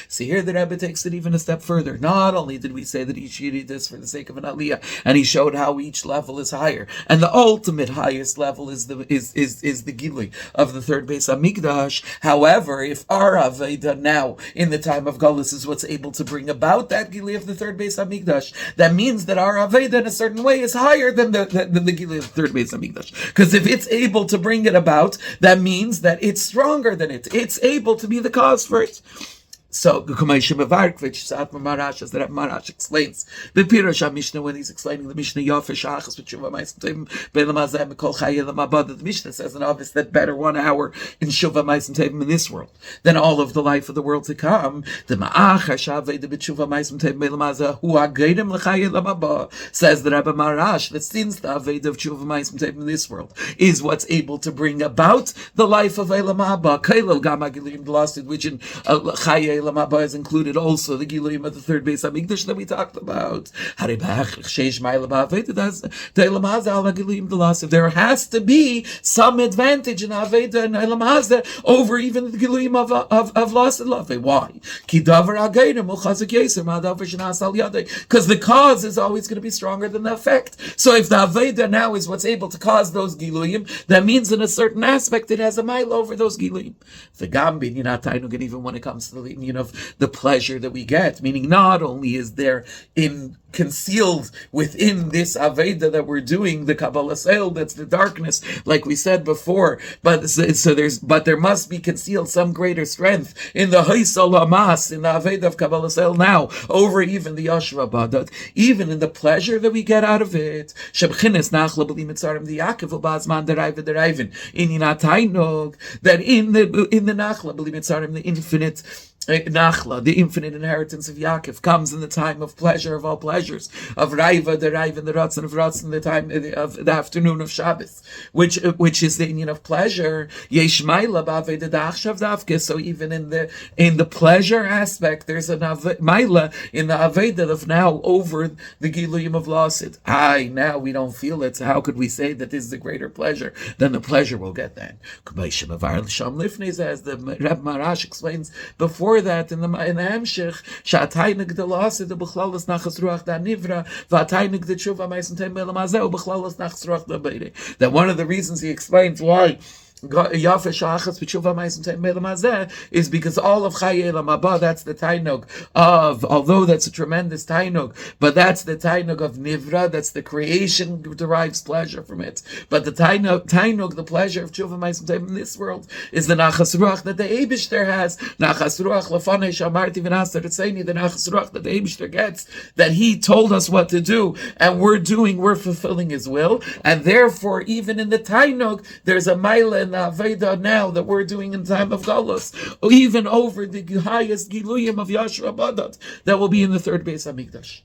See here, the Rebbe takes it even a step further. Not only did we say that he did this for the sake of an Aliyah, and he showed how each level is higher, and the ultimate highest level is the Gilui of the third Beis Hamikdash. However, if our Aveda now in the time of Galus is what's able to bring about that Gilui of the third Beis Hamikdash, that means that our Aveda in a certain way is higher than the Gilui of the third Beis Hamikdash. Because if it's able to bring it about, that means that it's stronger than it. It's able to be the cause for it. So, the Marash, as the Marash explains, the Pirush Mishnah, when he's explaining the Mishnah, the Mishnah says, and obviously that better 1 hour in Shuvah Ma'asim Tevim in this world than all of the life of the world to come. The Ma'achar Shavei the B'Shuvah Ma'asim Tevim Be'Lamazah Hu Ageidim L'Chayei Lamaba, says the Rabbi Marash, that since the Aveda of Shuvah Ma'asim Tevim in this world is what's able to bring about the life of Eilam Abba, Kailel Gama Gilim Blasted, which in Chayei Lamaba is included also the Giluyim of the third Beis Hamikdash that we talked about. There has to be some advantage in Aveda and Eilam Hazeh over even the Giluyim of loss and love. Why? Because the cause is always going to be stronger than the effect. So if the Aveda now is what's able to cause those Giluyim, that means in a certain aspect it has a mile over those Giluyim. The Gambin, and even when it comes to the union of the pleasure that we get, meaning not only is there concealed within this Aveda that we're doing, the Kabbalah Sale, that's the darkness, like we said before, but there must be concealed some greater strength in the Haisal Hamas, in the Aveda of Kabbalah Sale now, over even the Yashva Badat, even in the pleasure that we get out of it. Shebchines Nachla B'li Mitzarim the Yaakov Bazman Derayv Derayvin in Inatainog, that in the Nachla B'li Mitzarim, the infinite Nachla, the infinite inheritance of Yaakov, comes in the time of pleasure of all pleasures, of Raiva, the Ratzon of Ratzon, the time of the afternoon of Shabbos, which is the union of pleasure. Yeshmaila b'aveda da'achshav davke. So even in the pleasure aspect, there's a maila in the aveda of now over the giluyim of lasid. Now we don't feel it. So how could we say that this is a greater pleasure than the pleasure we'll get then? As the Reb Marash explains before that in the Hemshech, Shataynik the Lasid the Bechlalas Nachas Ruach da Nivra, Vataynik the Tshuva Ma'asim Tevim Be'Lamazeh Bechlalas Nachas Ruach da Beire. That one of the reasons he explains why is because all of Chayei Lamaba, that's the Tainug of, although that's a tremendous Tainug, but that's the Tainug of Nivra, that's the creation derives pleasure from it. But the Tainug, the pleasure of Tshuva Ma'asim Tevim in this world, is the Nachas Ruach that the Eibishter has. Nachas Ruach Lafanei Shamarti V'Nasar Tzeni, the Nachas Ruach that the Eibishter gets, that he told us what to do, and we're fulfilling his will, and therefore even in the Tainug, there's a Maila in the Aveda now that we're doing in time of Galus, even over the highest Giluyim of Yashua Badat that will be in the third Beis Hamikdash.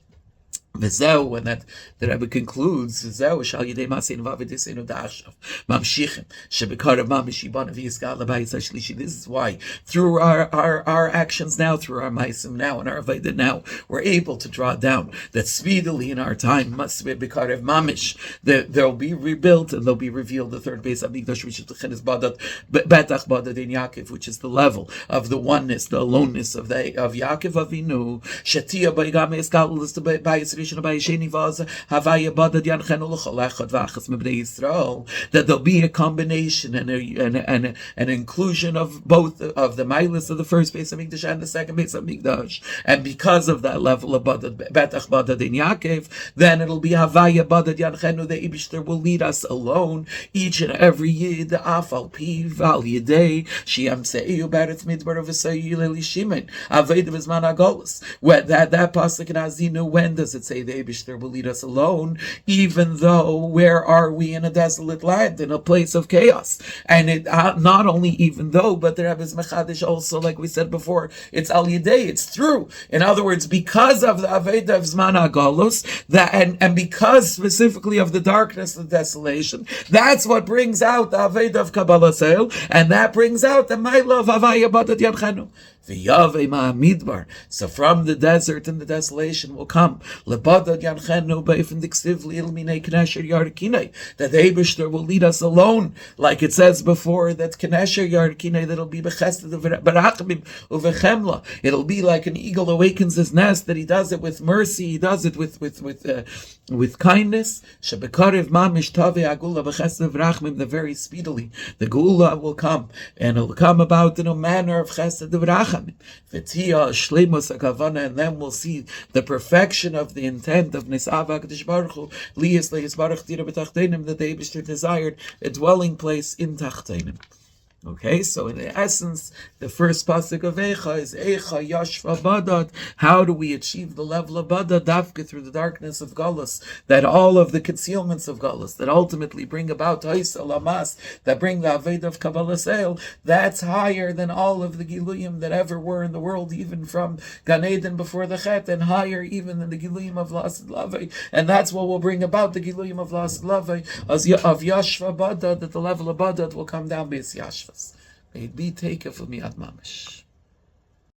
V'zeu, when that the Rebbe concludes, v'zeu shal yidei maseinu v'avedisenu da'ashav mamshichim shebekarav mamish yibanav yizgal l'bayis hashlishi. This is why through our actions now, through our ma'asim now, and our aveda now, we're able to draw down that speedily in our time must be bekarev mamish, that they'll be rebuilt and they'll be revealed the third Beis Hamikdash, which is the chenes badat betach badat in Yaakov, which is the level of the oneness, the aloneness of Yaakov Avinu. Shatia b'igam yizgal l'bayis that there'll be a combination and an inclusion of both of the milas of the first Beis Hamikdash and the second Beis Hamikdash, and because of that level of badad, betach badad in Yaakov, then it'll be havaya badad yanchenu. The Eibishter will lead us alone, each and every yid, afal piv al yidei shiam se'eu beretz midbar of v'sayil elishimen aved b'zman agolus. When that pasuk in Azinu, when does it say the Eibishter will lead us alone? Even though, where are we? In a desolate land, in a place of chaos. And it not only even though, but the Rebbe's mechadish also, like we said before, it's al yidei, it's through. In other words, because of the aveda of zman agolus, that and because specifically of the darkness and desolation, that's what brings out the aveda of Kabbalah Seil, and that brings out the Maila of Havaya Badat Yadchenu. So from the desert and the desolation will come that the Eibishter will lead us alone, like it says before, that Knesher Yarkinei, that'll be bechesed barachmim uvechemla. It'll be like an eagle awakens his nest, that he does it with mercy, he does it with kindness. Shebekarev mamish tavei agula bechesed v'rachmim, the very speedily the gula will come, and it'll come about in a manner of chesed v'rachmim. And then we'll see the perfection of the intent of Nisav HaKadosh Baruch Hu, Liyas Le'yis Baruch Tira B'Tachtenim, that the Eibishter desired a dwelling place in Tachtenim. Okay, so in essence, the first pasuk of Eicha is Eicha Yashva Badad. How do we achieve the level of Badad? Dafka, through the darkness of Galus, that all of the concealments of Galus, that ultimately bring about Haisa Lamas, that bring the Aved of Kabbalah Seil, that's higher than all of the Giluyim that ever were in the world, even from Gan Eden before the Chet, and higher even than the Giluyim of Lasid Lavai. And that's what will bring about the Giluyim of Lasid Lavai, of Yashva Badad, that the level of Badad will come down Beis Yashva. May it be taken for me ad mamish.